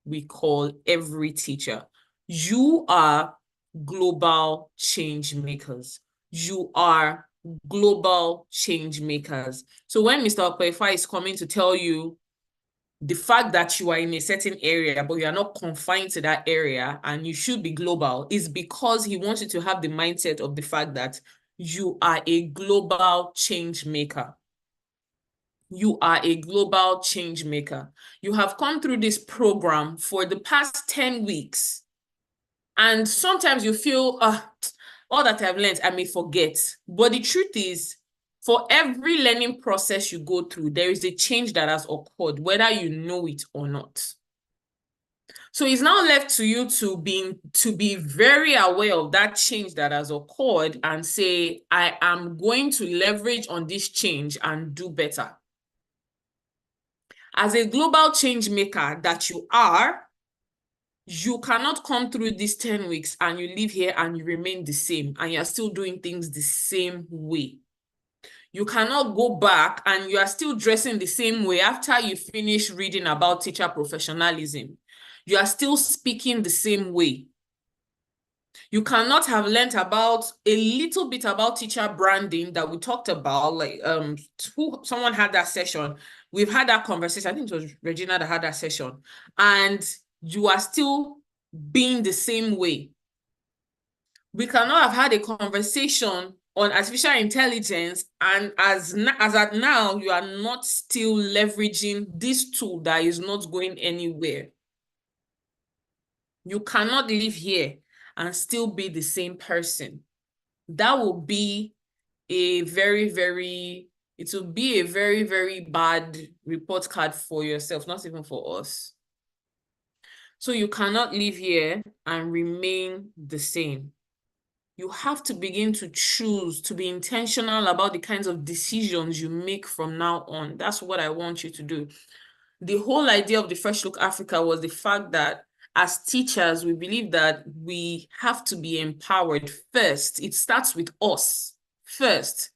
we call every teacher. You are global change makers. You are global change makers. So when Mr. Okwefa is coming to tell you the fact that you are in a certain area, but you are not confined to that area and you should be global, is because he wants you to have the mindset of the fact that you are a global change maker. You are a global change maker. You have come through this program for the past 10 weeks. And sometimes you feel, all that I've learned, I may forget. But the truth is, for every learning process you go through, there is a change that has occurred, whether you know it or not. So it's now left to you to be very aware of that change that has occurred and say, I am going to leverage on this change and do better. As a global change maker that you are, you cannot come through these 10 weeks and you live here and you remain the same and you're still doing things the same way. You cannot go back and you are still dressing the same way after you finish reading about teacher professionalism. You are still speaking the same way. You cannot have learned about a little bit about teacher branding that we talked about, like someone had that session. We've had that conversation. I think it was Regina that had that session. And you are still being the same way. We cannot have had a conversation on artificial intelligence, and as at now, you are not still leveraging this tool that is not going anywhere. You cannot live here and still be the same person. That will be a very, very bad report card for yourself, not even for us. So you cannot live here and remain the same. You have to begin to choose to be intentional about the kinds of decisions you make from now on. That's what I want you to do. The whole idea of the Fresh Look Africa was the fact that as teachers, we believe that we have to be empowered first. It starts with us first.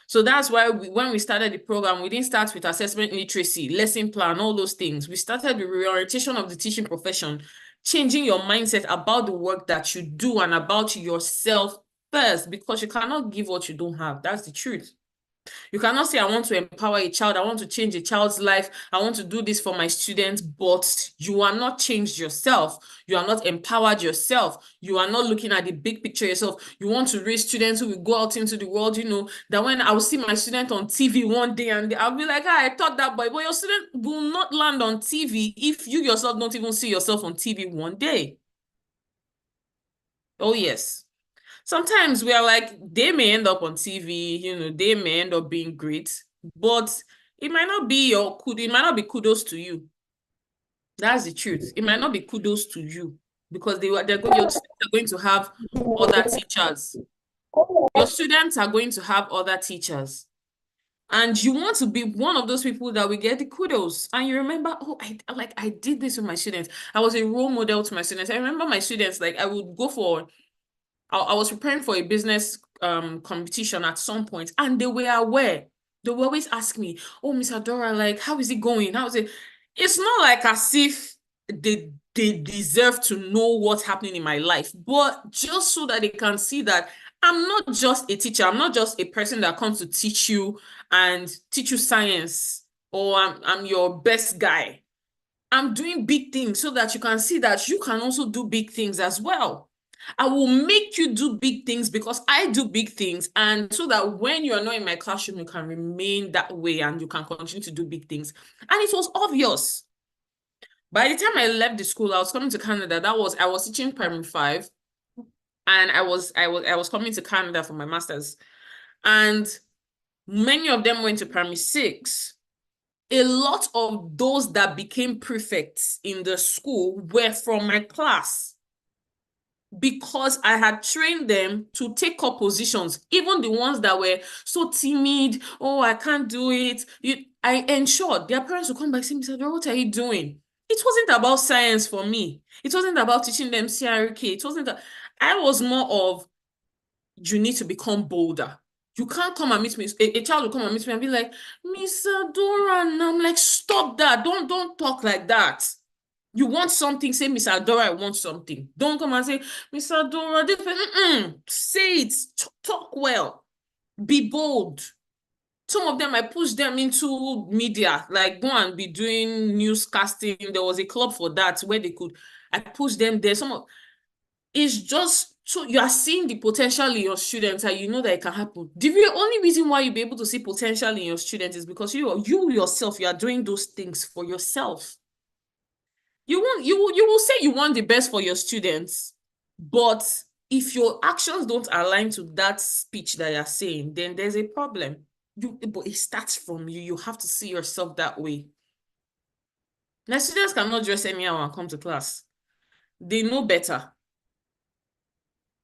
So that's why when we started the program, we didn't start with assessment literacy, lesson plan, all those things. We started the reorientation of the teaching profession, changing your mindset about the work that you do and about yourself first, because you cannot give what you don't have. That's the truth. You cannot say, I want to empower a child, I want to change a child's life, I want to do this for my students, but you are not changed yourself. You are not empowered yourself. You are not looking at the big picture yourself. You want to raise students who will go out into the world, you know, that when I will see my student on TV one day and I'll be like, I thought that, but your student will not land on TV if you yourself don't even see yourself on TV one day. Oh, yes. Sometimes we are like, they may end up on TV, you know, they may end up being great, but it might not be it might not be kudos to you. That's the truth. It might not be kudos to you because your students are going to have other teachers. Your students are going to have other teachers. And you want to be one of those people that will get the kudos. And you remember, oh, I did this with my students. I was a role model to my students. I remember my students, like I would go for I was preparing for a business competition at some point, and they were aware. They would always ask me, oh, Miss Adora, like, how is it going? How is it? It's not like as if they deserve to know what's happening in my life, but just so that they can see that I'm not just a teacher. I'm not just a person that comes to teach you and teach you science, or I'm your best guy. I'm doing big things so that you can see that you can also do big things as well. I will make you do big things because I do big things, and so that when you are not in my classroom, you can remain that way and you can continue to do big things. And it was obvious. By the time I left the school, I was coming to Canada. I was teaching primary 5, and I was coming to Canada for my master's. And many of them went to primary 6. A lot of those that became prefects in the school were from my class, because I had trained them to take up positions, even the ones that were so timid. Oh, I can't do it. I ensured their parents would come back and say, Mr. Adora, what are you doing? It wasn't about science for me. It wasn't about teaching them CRK. It wasn't I was more of, you need to become bolder. You can't come and meet me. A child will come and meet me and be like, Miss Adora, and I'm like, stop that. Don't talk like that. You want something, say, Miss Adora, I want something. Don't come and say, Miss Adora, say it, talk well, be bold. Some of them, I pushed them into media, like go and be doing newscasting. There was a club for that where I pushed them there. It's just, so you are seeing the potential in your students and you know that it can happen. The only reason why you'll be able to see potential in your students is because you yourself, you are doing those things for yourself. You will say you want the best for your students, but if your actions don't align to that speech that you're saying, then there's a problem. But it starts from you. You have to see yourself that way. Now, students cannot dress anyhow and come to class. They know better.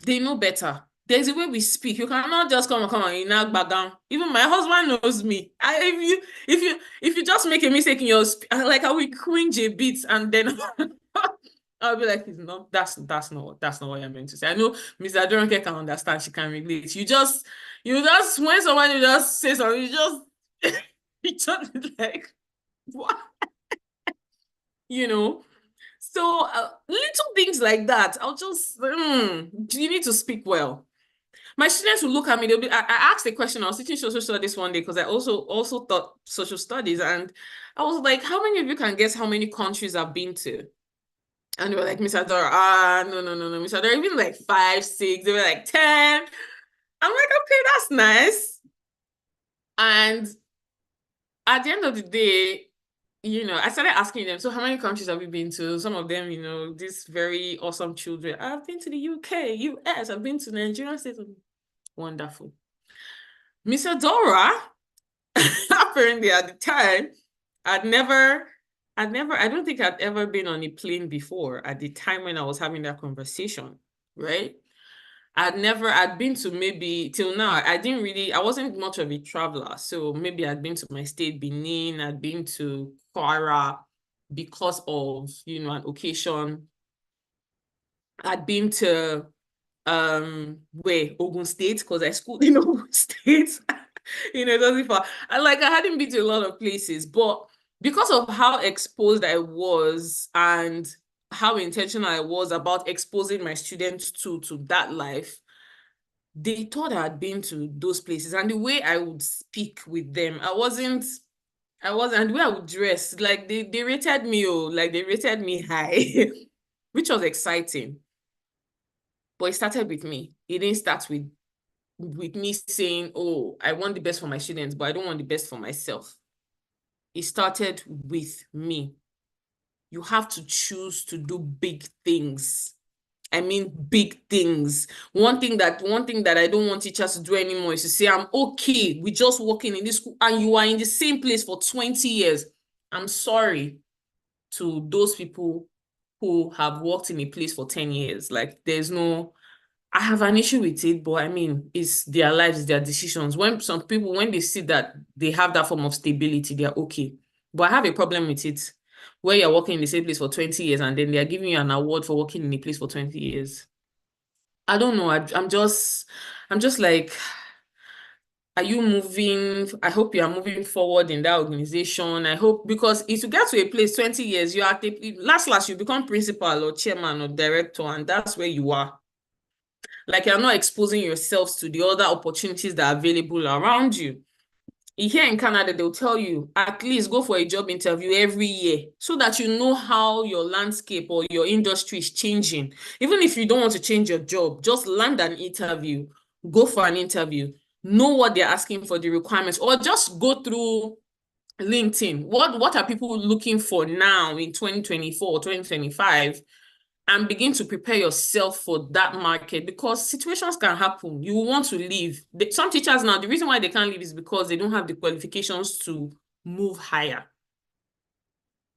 They know better. There's a way we speak. You cannot just come and you knock back down. Even my husband knows me. If you just make a mistake in your like, I will cringe a bit, and then I'll be like, no, that's not what you're meant to say. I know Mr. Adoronke can understand. She can relate. You just when someone just says something, you just like, what? You know. So little things like that, I'll just, you need to speak well. My students will look at me, I asked a question. I was teaching social studies one day because I also taught social studies, and I was like, how many of you can guess how many countries I've been to? And they were like, Miss Adora, no, Miss Adora, even like 5, 6, they were like 10. I'm like, okay, that's nice. And at the end of the day, I started asking them, so how many countries have you been to? Some of them, these very awesome children. I've been to the UK, US, I've been to Nigeria. Wonderful. Miss Adora, apparently at the time, I don't think I'd ever been on a plane before at the time when I was having that conversation, right? I'd been to, maybe till now, I wasn't much of a traveler. So maybe I'd been to my state, Benin, I'd been to Kwara because of, an occasion. I'd been to, Ogun State, because I schooled in Ogun State. It doesn't far. I hadn't been to a lot of places, but because of how exposed I was and how intentional I was about exposing my students to that life, they thought I had been to those places, and the way I would speak with them, I wasn't, and the way I would dress, like they rated me, like they rated me high, which was exciting. But it started with me. It didn't start with me saying, oh, I want the best for my students, but I don't want the best for myself. It started with me. You have to choose to do big things. I mean, big things. One thing that I don't want teachers to do anymore is to say, I'm okay with just working in this school, and you are in the same place for 20 years. I'm sorry to those people who have worked in a place for 10 years. Like, I have an issue with it, but I mean, it's their lives, their decisions. When some people, when they see that they have that form of stability, they're okay. But I have a problem with it, where you're working in the same place for 20 years and then they're giving you an award for working in a place for 20 years. I don't know. I'm just like, are you moving? I hope you are moving forward in that organization. I hope, because if you get to a place 20 years, you are last you become principal or chairman or director, and that's where you are. Like, you're not exposing yourselves to the other opportunities that are available around you. Here in Canada, they'll tell you, at least go for a job interview every year so that you know how your landscape or your industry is changing. Even if you don't want to change your job, just land an interview, go for an interview, know what they're asking for, the requirements, or just go through LinkedIn. What are people looking for now in 2024, 2025? And begin to prepare yourself for that market, because situations can happen. You want to leave. Some teachers now, the reason why they can't leave is because they don't have the qualifications to move higher,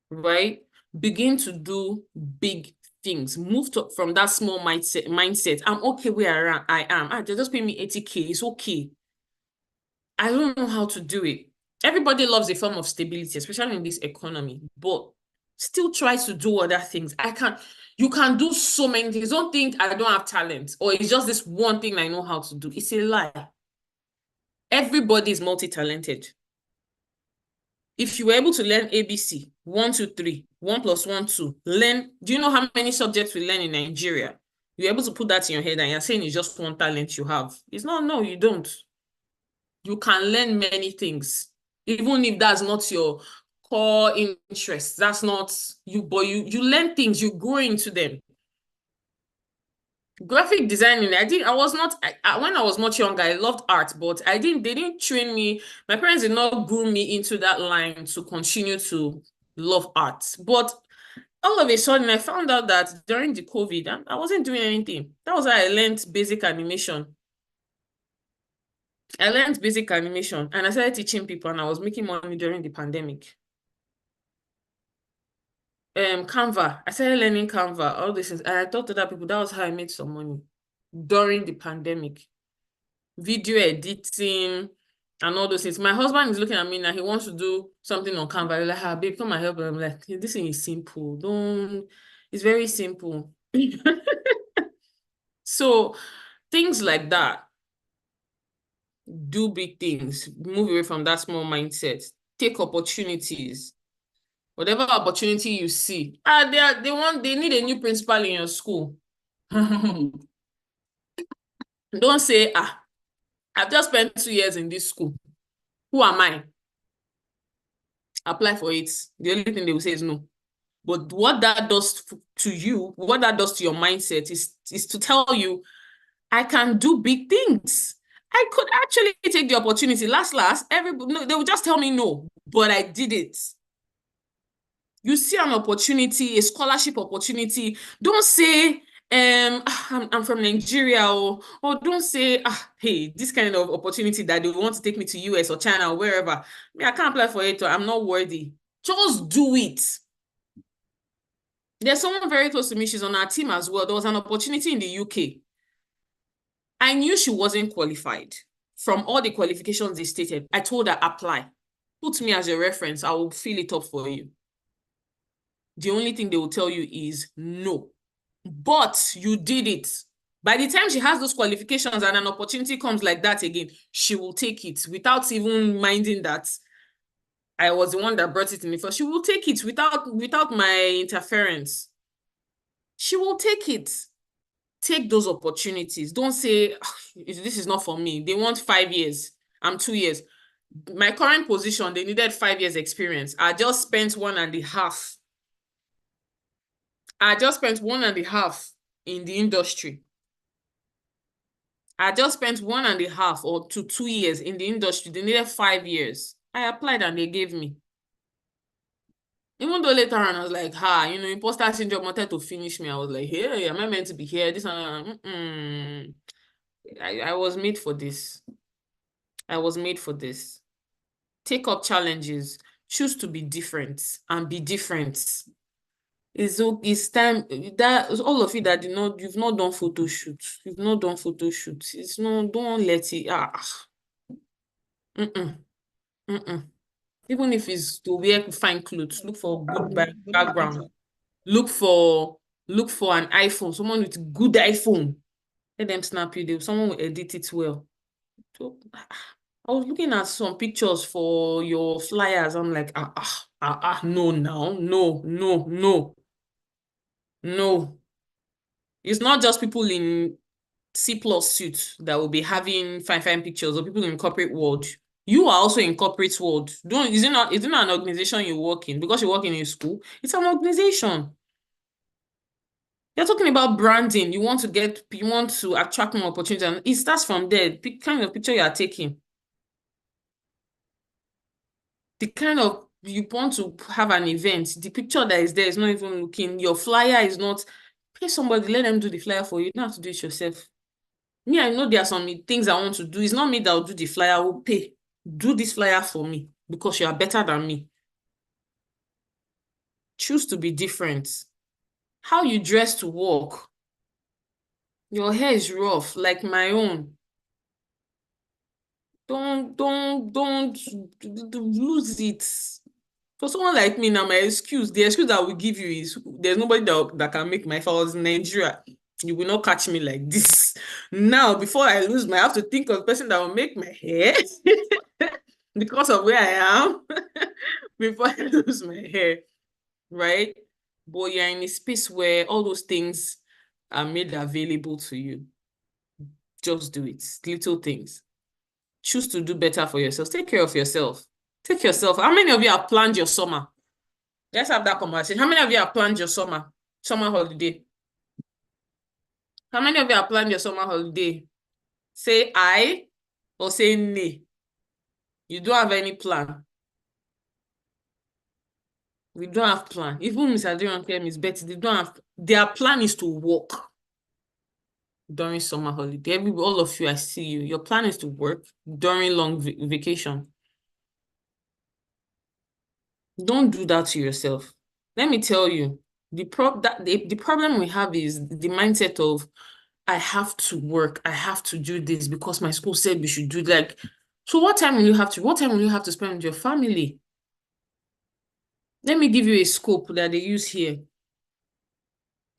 right? Begin to do big things. Move from that small mindset. I'm okay where I am. They just pay me 80K. It's okay. I don't know how to do it. Everybody loves a form of stability, especially in this economy, but still try to do other things. You can do so many things. Don't think I don't have talent or it's just this one thing I know how to do. It's a lie. Everybody is multi-talented. If you were able to learn ABC, 1, 2, 3, 1 + 1, 2, do you know how many subjects we learn in Nigeria? You're able to put that in your head and you're saying it's just one talent you have. It's not, no, you don't. You can learn many things, even if that's not your core interest. That's not you, but you learn things, you grow into them. Graphic designing, when I was much younger, I loved art, but they didn't train me. My parents did not groom me into that line to continue to love art. But all of a sudden, I found out that during the COVID, I wasn't doing anything. That was how I learned basic animation. I learned basic animation and I started teaching people, and I was making money during the pandemic. Canva. I started learning Canva, all these things. And I talked to other people. That was how I made some money during the pandemic. Video editing and all those things. My husband is looking at me now. He wants to do something on Canva. He's like, babe, come and help. I'm like, this thing is simple. It's very simple. So things like that. Do big things. Move away from that small mindset. Take opportunities. Whatever opportunity you see, they need a new principal in your school. Don't say, I've just spent 2 years in this school. Who am I? Apply for it. The only thing they will say is no. But what that does to you, what that does to your mindset is to tell you, I can do big things. I could actually take the opportunity. Last, everybody, they will just tell me no, but I did it. You see an opportunity, a scholarship opportunity, don't say, I'm from Nigeria, or don't say, hey, this kind of opportunity that they want to take me to US or China or wherever. I can't apply for it, or I'm not worthy. Just do it. There's someone very close to me. She's on our team as well. There was an opportunity in the UK. I knew she wasn't qualified. From all the qualifications they stated, I told her, apply. Put me as a reference. I will fill it up for you. The only thing they will tell you is no. But you did it. By the time she has those qualifications and an opportunity comes like that again, she will take it without even minding that I was the one that brought it in the first. She will take it without my interference. She will take it. Take those opportunities. Don't say, this is not for me. They want 5 years. I'm 2 years. My current position, they needed 5 years experience. I just spent 1.5. I just spent 1.5 in the industry. I just spent 1.5 or to 2 years in the industry. They needed 5 years. I applied and they gave me. Even though later on I was like, imposter syndrome wanted to finish me. I was like, hey, am I meant to be here? This and I was made for this. I was made for this. Take up challenges. Choose to be different and be different. It's time that all of you that you've not done photo shoots. You've not done photo shoots. It's no, don't let it. Even if it's to wear fine clothes, look for good background. Look for an iPhone, someone with good iPhone. Let them snap you. Someone will edit it well. So I was looking at some pictures for your flyers. I'm like, no, now, no. It's not just people in C+ suits that will be having fine pictures, or people in corporate world. You are also in corporate world. Is it not an organization you work in? Because you work in a school, it's an organization. You're talking about branding. You want to attract more opportunities, and it starts from there. The kind of picture you are taking. The kind of, you want to have an event, the picture that is there is not even looking, your flyer is not, pay somebody, let them do the flyer for you. You don't have to do it yourself. Me, I know there are some things I want to do. It's not me that will do the flyer, I will pay. Do this flyer for me because you are better than me. Choose to be different. How you dress to work. Your hair is rough, like my own. Don't lose it. For someone like me now, the excuse that I will give you is there's nobody that can make my files in Nigeria. You will not catch me like this. Now, before I lose I have to think of the person that will make my hair because of where I am before I lose my hair, right? But you're in a space where all those things are made available to you. Just do it. Little things. Choose to do better for yourself. Take care of yourself. Take yourself. How many of you have planned your summer? Let's have that conversation. How many of you have planned your summer holiday? How many of you have planned your summer holiday? Say I or say nay. You don't have any plan. We don't have plan. Even Mr. Adrian and Miss Betty, they don't have. Their plan is to work during summer holiday. All of you, I see you. Your plan is to work during long vacation. Don't do that to yourself. Let me tell you, the problem we have is the mindset of, I have to work, I have to do this because my school said we should do that. So what time will you have to spend with your family? Let me give you a scope that they use here.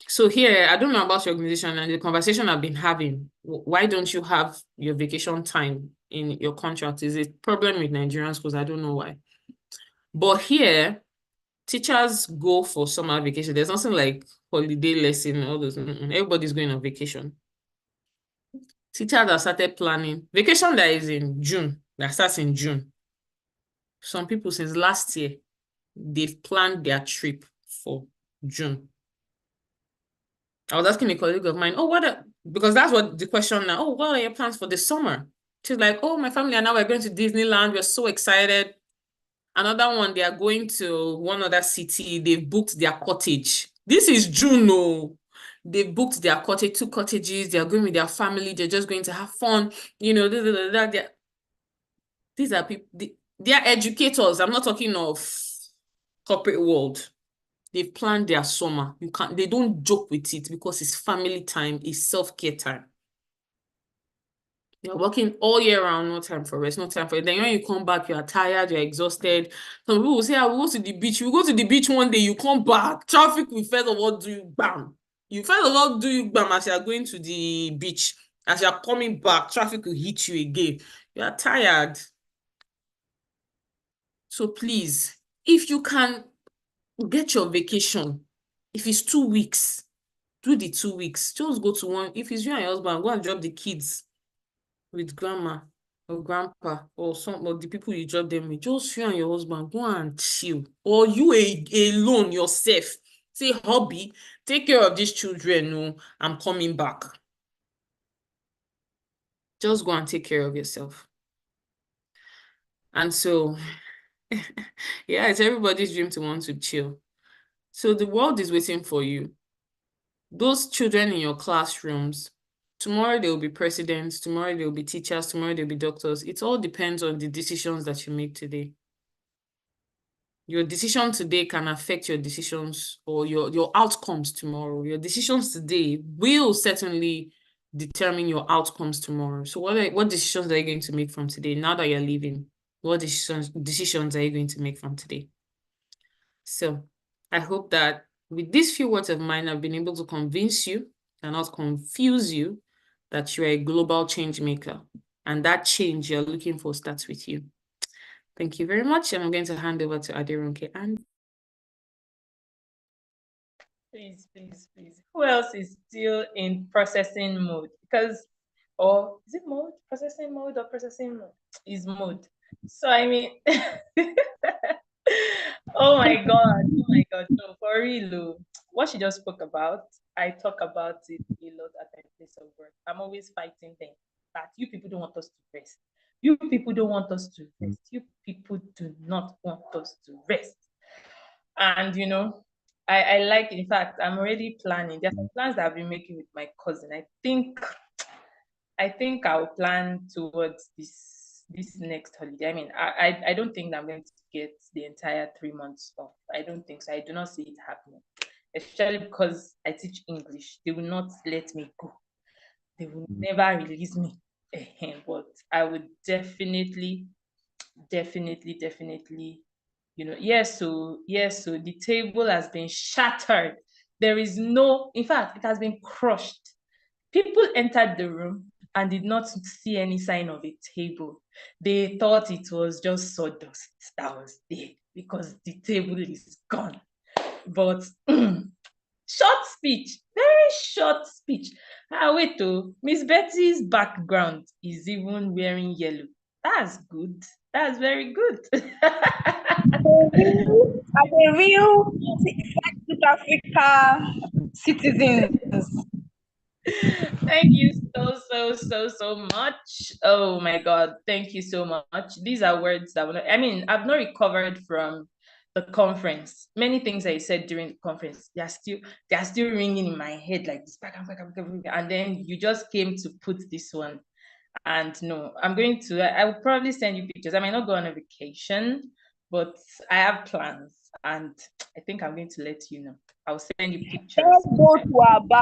So here, I don't know about your organization and the conversation I've been having. Why don't you have your vacation time in your contract? Is it a problem with Nigerian schools? I don't know why. But here, teachers go for summer vacation. There's nothing like holiday lesson, all those. Everybody's going on vacation. Teachers have started planning. Vacation that is in June, that starts in June. Some people since last year, they've planned their trip for June. I was asking a colleague of mine, because that's what the question now, what are your plans for the summer? She's like, my family and I we're going to Disneyland. We're so excited. Another one, they are going to one other city. They've booked their cottage. This is June, no. They booked their cottage, 2 cottages. They're going with their family. They're just going to have fun. These are people, they are educators. I'm not talking of corporate world. They've planned their summer. They don't joke with it because it's family time, it's self-care time. You're working all year round, no time for rest, no time for it. Then when you come back, you are tired, you're exhausted. Some people will say, I will go to the beach. You go to the beach one day, you come back. Traffic will first of all do you bam. You first of all do you bam as you are going to the beach. As you are coming back, traffic will hit you again. You are tired. So please, if you can get your vacation, if it's 2 weeks, do the 2 weeks. Just go to one. If it's you and your husband, go and drop the kids with grandma or grandpa or some of the people you drop them with. Just you and your husband, go and chill. Or you alone yourself. Say, hobby, take care of these children. No, I'm coming back. Just go and take care of yourself. And so, yeah, it's everybody's dream to want to chill. So the world is waiting for you. Those children in your classrooms, tomorrow they will be presidents, tomorrow they will be teachers, tomorrow they'll be doctors. It all depends on the decisions that you make today. Your decision today can affect your decisions or your outcomes tomorrow. Your decisions today will certainly determine your outcomes tomorrow. So what decisions are you going to make from today now that you're leaving? What decisions are you going to make from today? So I hope that with these few words of mine, I've been able to convince you and not confuse you that you're a global change maker. And that change you're looking for starts with you. Thank you very much. And I'm going to hand over to Aderonke. And Please. Who else is still in processing mode? Because, or is it mode? Processing mode or processing mode? Is mode. So I mean, oh my God. So for real, what she just spoke about, I talk about it a lot at my place of work. I'm always fighting them that you people don't want us to rest. You people don't want us to rest. You people do not want us to rest. And I like, in fact, I'm already planning. There's some plans that I've been making with my cousin. I think I'll plan towards this next holiday. I mean, I don't think that I'm going to get the entire 3 months off. I don't think so. I do not see it happening, especially because I teach English. They will not let me go. They will never release me. But I would definitely, yes. So the table has been shattered. There is no, in fact, it has been crushed. People entered the room and did not see any sign of a table. They thought it was just sawdust that was there because the table is gone. But short speech, very short speech. Wait, Miss Betty's background is even wearing yellow. That's good. That's very good. As a real South Africa citizens. Thank you so much. Oh my God, thank you so much. These are words that I've not recovered from the conference. Many things I said during the conference, they are still ringing in my head like this, and then you just came to put this one. And no, I will probably send you pictures. I might not go on a vacation, but I have plans, and I think I'm going to let you know. I'll send you pictures. Let's go to Aba.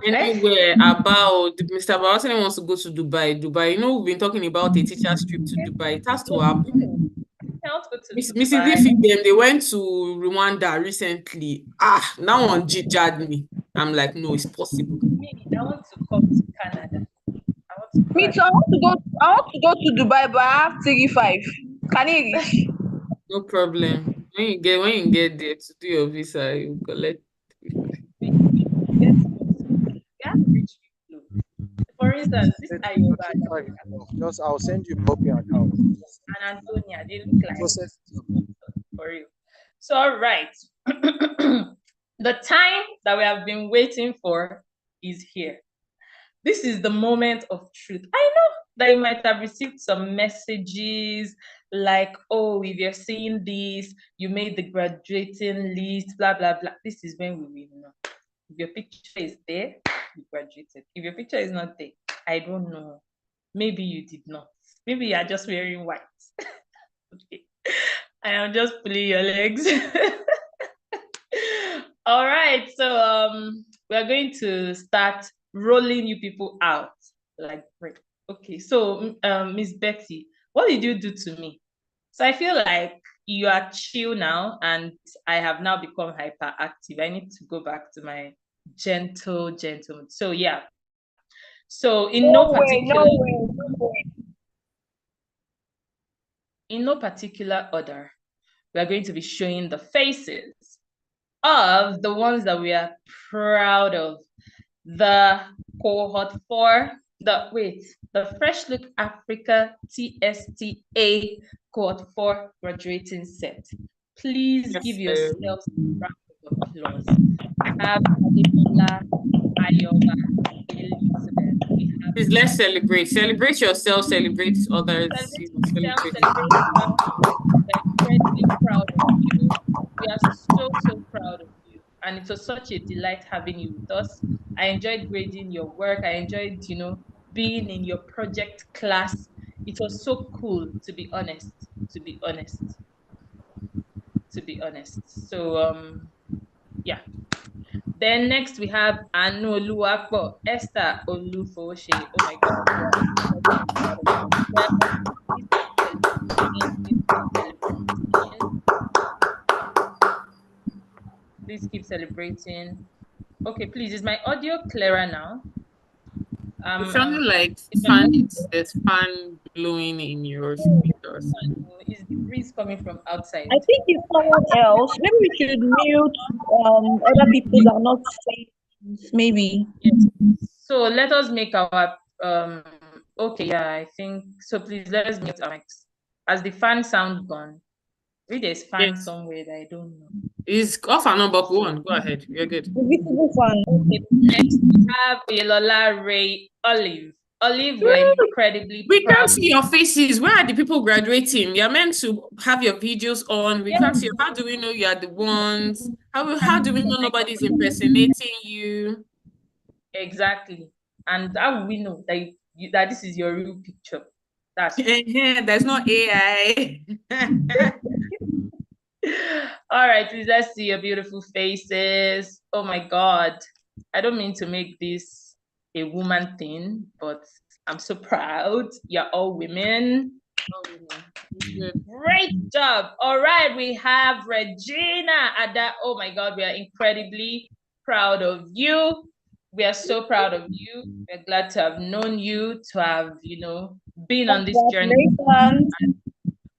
Anywhere about Mr. Baratani wants to go to Dubai. We've been talking about a teacher's trip to Dubai. It has to happen. Mrs. Ifi, they went to Rwanda recently. Now on jijjad me. I'm like, no, it's possible. I want to come to Canada. Me too. I want to go to Dubai, but I have 35. Can you reach? No problem. When you get there to do your visa, you collect. For instance, this is just I'll send you copy account. And Antonia, they look like for real. So all right. The time that we have been waiting for is here. This is the moment of truth. I know that you might have received some messages like, oh, if you're seeing this, you made the graduating list, blah, blah, blah. This is when we will know. If your picture is there, you graduated. If your picture is not there, I don't know. Maybe you did not. Maybe you are just wearing white. Okay. I am just pulling your legs. All right. So we're going to start rolling you people out like bread. Okay. So Miss Betty, what did you do to me? So I feel like you are chill now, and I have now become hyperactive. I need to go back to my gentle. So yeah. So in no particular order, we are going to be showing the faces of the ones that we are proud of. The cohort 4, the Fresh Look Africa TSTA cohort 4 graduating set. Please give yourselves a round of applause. We have Ademola, Ayoba, Elizabeth. Please, let's celebrate. Celebrate yourself, celebrate others. Celebrate yourself. We're incredibly proud of you. We are so proud of you. And it was such a delight having you with us. I enjoyed grading your work. I enjoyed, being in your project class. It was so cool, to be honest. So, yeah. Then next we have Anu Oluwapo, Esther Olufoshe. Oh my God. Please keep celebrating. Okay, please. Is my audio clearer now? It sounded like there's fan blowing in your speakers. Is the breeze coming from outside? I think it's someone else. Maybe we should mute other people that are not saying maybe. Yes. So let us make our okay, yeah, I think so. Please let us mute our mics. Has the fan sound gone? Maybe there's fan somewhere that I don't know. It's off and on, but go on. Go ahead. You're good. Visible fan. Okay, next we have Ilola Ray Olive. Olive, we're incredibly We proud. can't see your faces. Where are the people graduating? You're meant to have your videos on. We can't see. How do we know you are the ones? How do we know nobody's impersonating you? Exactly. And how will we know that this is your real picture? That's there's no AI. All right, please, let's see your beautiful faces. Oh my God. I don't mean to make this a woman thing, but I'm so proud. You're all women. Great job. All right, we have Regina Ada. Oh my God, we are incredibly proud of you. We are so proud of you. We're glad to have known you, to have, been on this journey.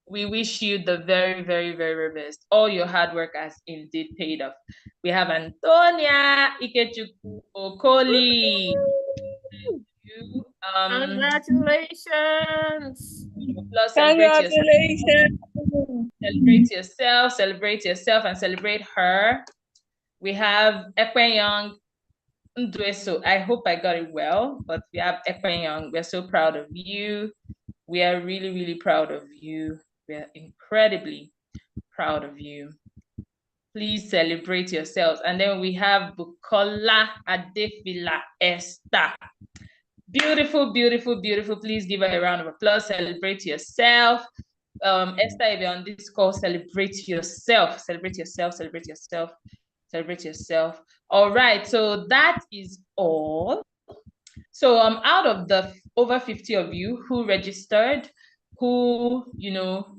We wish you the very, very, very best. All your hard work has indeed paid off. We have Antonia Ikechukwu Okoli. Congratulations. Congratulations. Celebrate yourself, and celebrate her. We have Ekwenyong Ndweso. I hope I got it well, but we have Ekwenyong. We're so proud of you. We are really, really proud of you. We are incredibly proud of you. Please celebrate yourselves. And then we have Bukola Adefila Esther. Beautiful, beautiful, beautiful. Please give her a round of applause. Celebrate yourself. Esther, if you're on this call, celebrate yourself. Celebrate yourself. Celebrate yourself. Celebrate yourself. All right. So that is all. So out of the over 50 of you who registered, who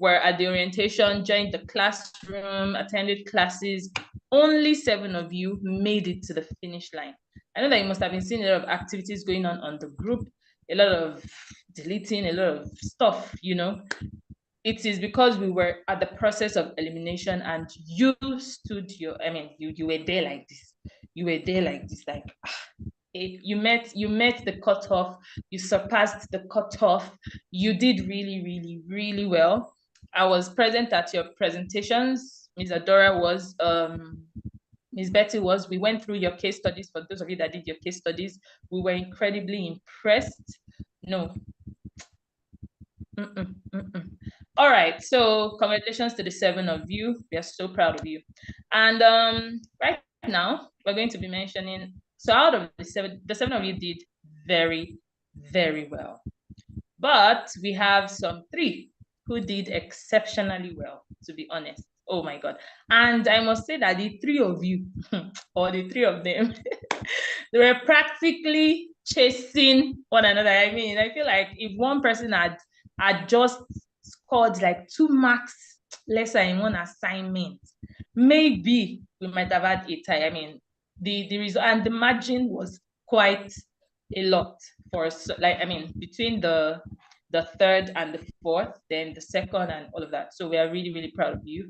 were at the orientation, joined the classroom, attended classes, only 7 of you made it to the finish line. I know that you must have been seeing a lot of activities going on the group, a lot of deleting, a lot of stuff, It is because we were at the process of elimination and you stood you were there like this. You were there like this, like you met the cutoff, you surpassed the cutoff, you did really, really, really well. I was present at your presentations. Ms. Adora was, Ms. Betty was. We went through your case studies. For those of you that did your case studies, we were incredibly impressed. No. All right, so congratulations to the 7 of you. We are so proud of you. And right now, we're going to be mentioning, so out of the 7 of you did very, very well. But we have some 3 who did exceptionally well, to be honest. Oh my God. And I must say that the 3 of you, or the 3 of them, they were practically chasing one another. I mean, I feel like if one person had just scored like 2 marks lesser in one assignment, maybe we might have had a tie. I mean, the result and the margin was quite a lot for us. Like, I mean, between the the third and the fourth, then the second and all of that. So we are really, really proud of you.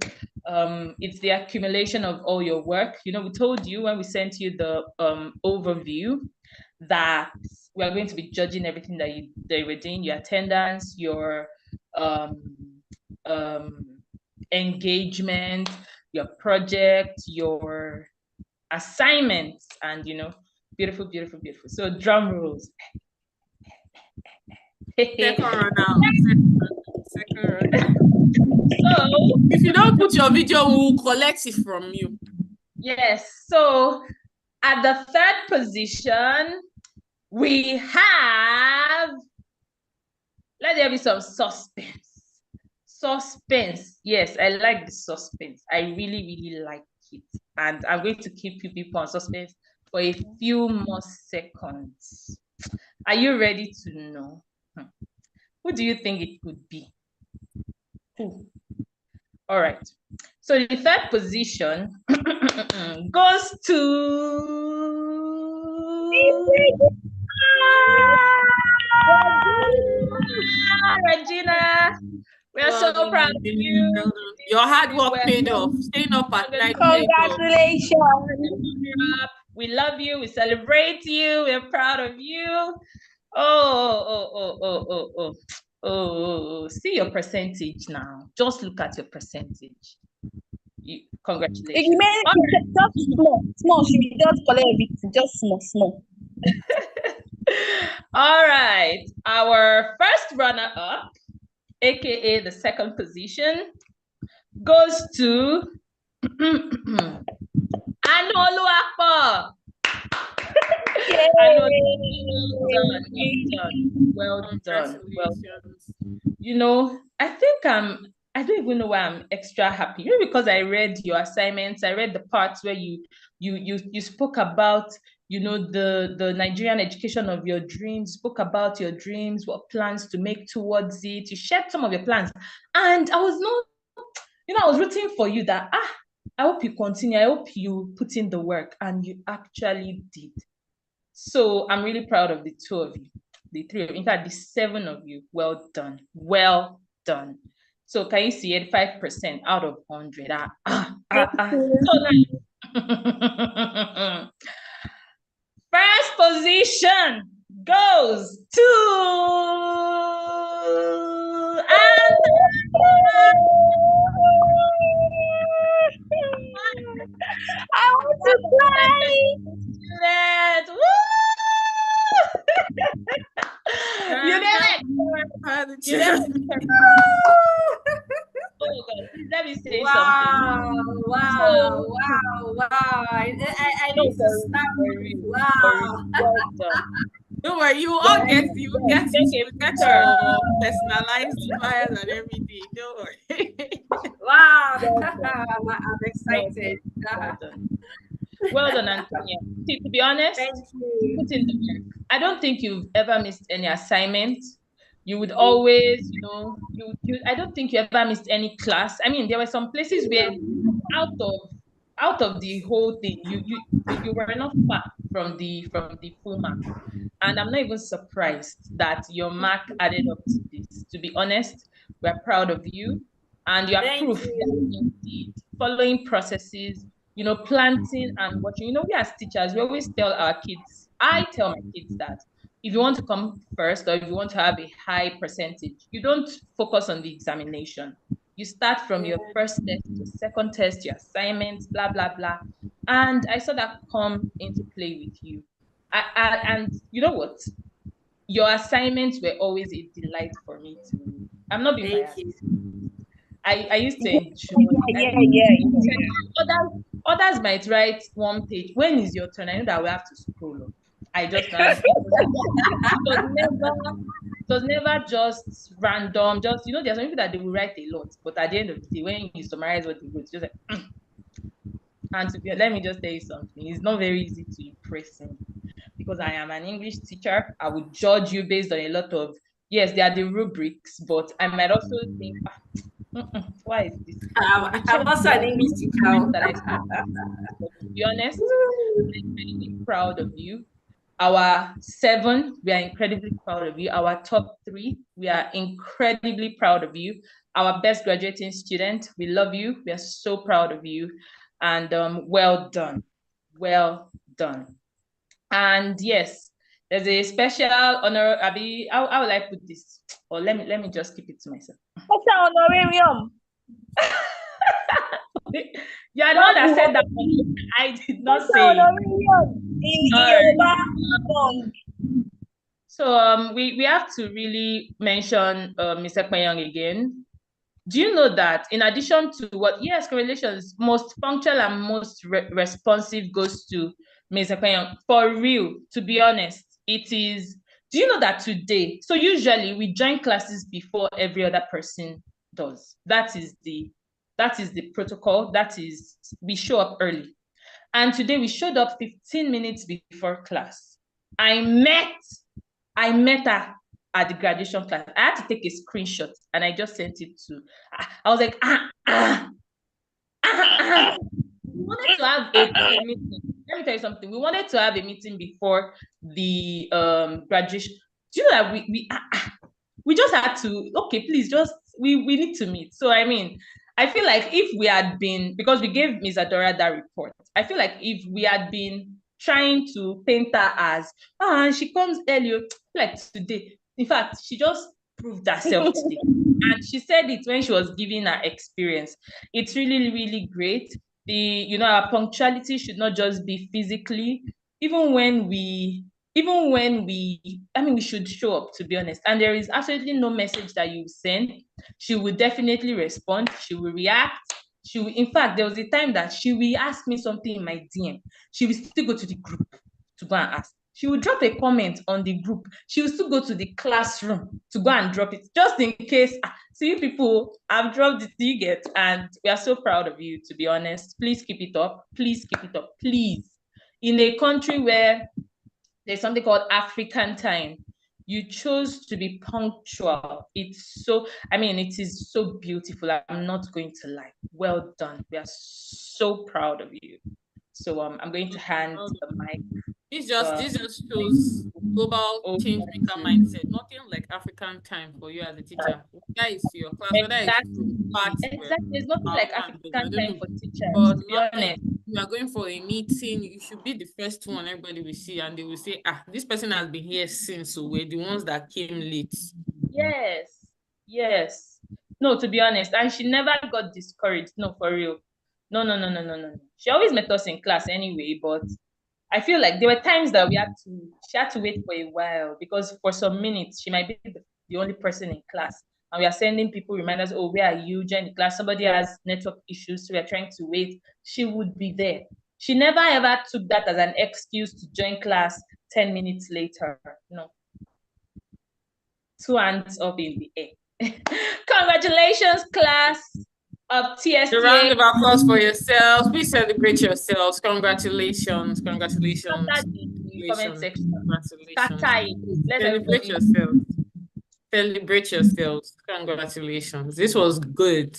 It's the accumulation of all your work. You know, we told you when we sent you the overview that we are going to be judging everything that you were doing, your attendance, your engagement, your project, your assignments, and you know, beautiful, beautiful, beautiful. So drum rolls. Second run out. Second run out. So if you don't put your video, we'll collect it from you. Yes. So at the third position, we have, let there be some suspense. Suspense. Yes, I like the suspense. I really, really like it. And I'm going to keep you people on suspense for a few more seconds. Are you ready to know? Who do you think it could be? Who? All right. So the third position goes to Regina. We are so proud of you. Your hard work paid off. Staying up at night. Congratulations. We love you. We celebrate you. We're proud of you. Oh, see your percentage now. Just look at your percentage. Congratulations. Just small. She just collect everything. Just small. All right. Our first runner-up, aka the second position, goes to Anolu Akpo. Well done. You know, I don't even know why I'm extra happy. Maybe because I read your assignments. I read the parts where you spoke about, you know, the Nigerian education of your dreams, spoke about your dreams, what plans to make towards it. You shared some of your plans. And I was rooting for you that, I hope you continue. I hope you put in the work, and you actually did. So I'm really proud of the two of you, the three of you, in fact, the seven of you. Well done. Well done. So can you see it? 5% out of 100. So nice. First position goes to I want to play. Let me say wow, something. Wow. I need to stop. Wow. Well done. Don't worry, you all get your personalized flyers and everything. Don't worry. Wow. I'm excited. Well done, Antonia. See, to be honest, put in the work. I don't think you've ever missed any assignment. You would always, I don't think you ever missed any class. I mean, there were some places where out of the whole thing, you were not far from the full mark. And I'm not even surprised that your mark added up to this. To be honest, we're proud of you. And you are proof that indeed following processes, planting and watching. We as teachers, we always tell our kids, I tell my kids that if you want to come first or if you want to have a high percentage, you don't focus on the examination. You start from your first test, your second test, your assignments, blah, blah, blah. And I saw that come into play with you. And you know what? Your assignments were always a delight for me to read. I'm not being biased. I used to enjoy. Others might write one page. When is your turn? I know that we have to scroll up. I just it was never just random. Just there's some people that they will write a lot, but at the end of the day, when you summarize what they wrote, just like. And let me just tell you something. It's not very easy to impress me because I am an English teacher. I would judge you based on a lot of there are the rubrics, but I might also think. Why is this? I'm also an English teacher. To be honest, I'm really proud of you. Our 7, we are incredibly proud of you. Our top 3, we are incredibly proud of you. Our best graduating student, we love you. We are so proud of you. And well done. Well done. And yes, there's a special honor. Abi, how will I put this? Or let me just keep it to myself. What's an honorarium? You are the one that said that. I did not say it. In Yoruba. So we have to really mention Ms. Ekpenyong again. Do you know that in addition to what, yes, correlations, most punctual and most responsive goes to Ms. Ekpenyong. For real, to be honest, it is. Do you know that today, so usually we join classes before every other person does. That is the protocol. That is, we show up early. And today we showed up 15 minutes before class. I met her at the graduation class. I had to take a screenshot and I just sent it to. I was like, We wanted to have a meeting. Let me tell you something. We wanted to have a meeting before the graduation. Do you know that we just had to, okay, please just, we need to meet. So I mean, I feel like if we had been, because we gave Ms. Adora that report, I feel like if we had been trying to paint her as, she comes early, like today. In fact, she just proved herself today. And she said it when she was giving her experience. It's really, really great. Our punctuality should not just be physically, even when we we should show up, to be honest. And there is absolutely no message that you send. She will definitely respond. She will react. In fact, there was a time that she will ask me something in my DM. She will still go to the group to go and ask. She will drop a comment on the group. She will still go to the classroom to go and drop it, just in case. See, you people, I've dropped it, you get, and we are so proud of you, to be honest. Please keep it up. Please keep it up. Please. In a country where there's something called African time, you chose to be punctual. It is so beautiful. I'm not going to lie. Well done. We are so proud of you. So I'm going to hand the mic. This just shows global change maker mindset. Nothing like African time for you as a teacher. Whether it's your class, whether it's exactly. There's nothing like African time for teachers. But to be honest, you are going for a meeting, you should be the first one everybody will see, and they will say, this person has been here since, so we're the ones that came late. Yes. No, to be honest, and she never got discouraged. No, for real. No. She always met us in class anyway, but I feel like there were times that she had to wait for a while, because for some minutes she might be the only person in class, and we are sending people reminders, oh, where are you? Join the class. Somebody has network issues, so we are trying to wait. She would be there. She never ever took that as an excuse to join class 10 minutes later. No. 2 hands up in the air. Congratulations, class of TSTA. A round of applause for yourselves. Please celebrate yourselves. Congratulations. Congratulations. Comment section. Congratulations. Celebrate yourselves. Celebrate yourselves. Congratulations. This was good.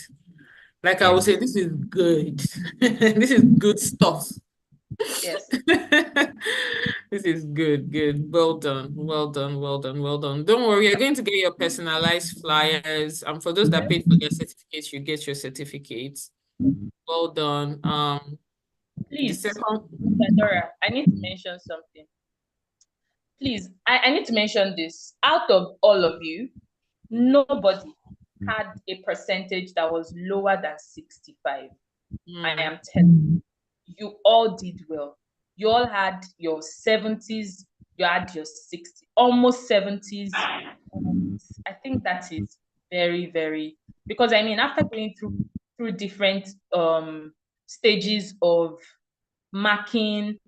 Like I would say, this is good. This is good stuff. Yes. This is good. Well done. Don't worry, you're going to get your personalized flyers. For those that paid for their certificates, you get your certificates. Well done. Please, Dora, I need to mention something. Please, I need to mention this. Out of all of you, nobody had a percentage that was lower than 65. I am telling you all did well. You all had your 70s, you had your 60s, almost 70s. I think that is very, very, because after going through different stages of marking,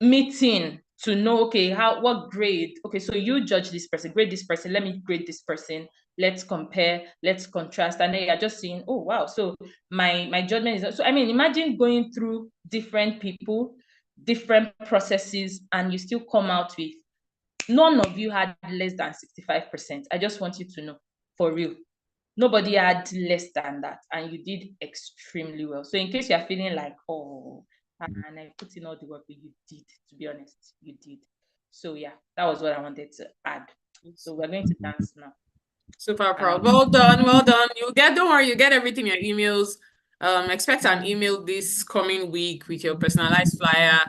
meeting to know, okay, what grade, okay, so you judge this person, grade this person, let me grade this person, let's compare, let's contrast, and then you're just seeing, oh wow, so my judgment is, so imagine going through different people, different processes, and you still come out with, none of you had less than 65%. I just want you to know, for real, nobody had less than that, and you did extremely well. So in case you're feeling like, oh, and I put in all the work, but you did, to be honest, you did. So yeah, that was what I wanted to add. So we're going to dance now. Super proud. Well done, well done. Don't worry, you get everything in your emails. Expect an email this coming week with your personalized flyer.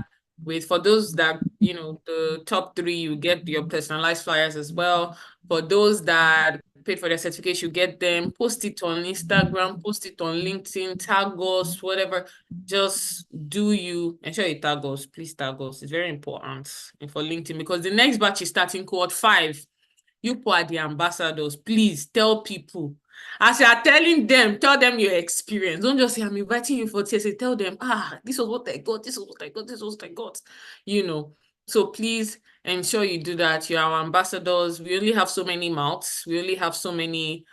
For those that, the top 3, you get your personalized flyers as well. For those that paid for their certificate, you get them. Post it on Instagram, post it on LinkedIn, tag us, whatever. Just do you. Ensure you tag us. Please tag us. It's very important for LinkedIn, because the next batch is starting cohort 5. You are the ambassadors. Please tell people. As you are telling them, tell them your experience. Don't just say, I'm inviting you for TSA. Tell them, this was what I got, this was what I got, this was what I got. So please ensure you do that. You're our ambassadors. We only have so many mouths. We only have so many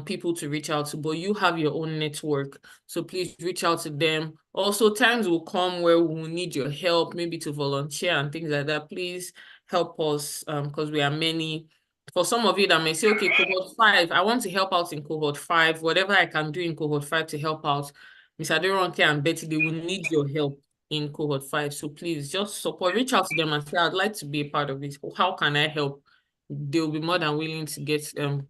people to reach out to, but you have your own network. So please reach out to them. Also, times will come where we will need your help, maybe to volunteer and things like that. Please help us, because we are many. For some of you that may say, okay, cohort 5, I want to help out in cohort 5, whatever I can do in cohort 5 to help out. Ms. Aderonke and Betty, they will need your help in cohort 5. So please just support, reach out to them and say, I'd like to be a part of this. How can I help? They'll be more than willing to get your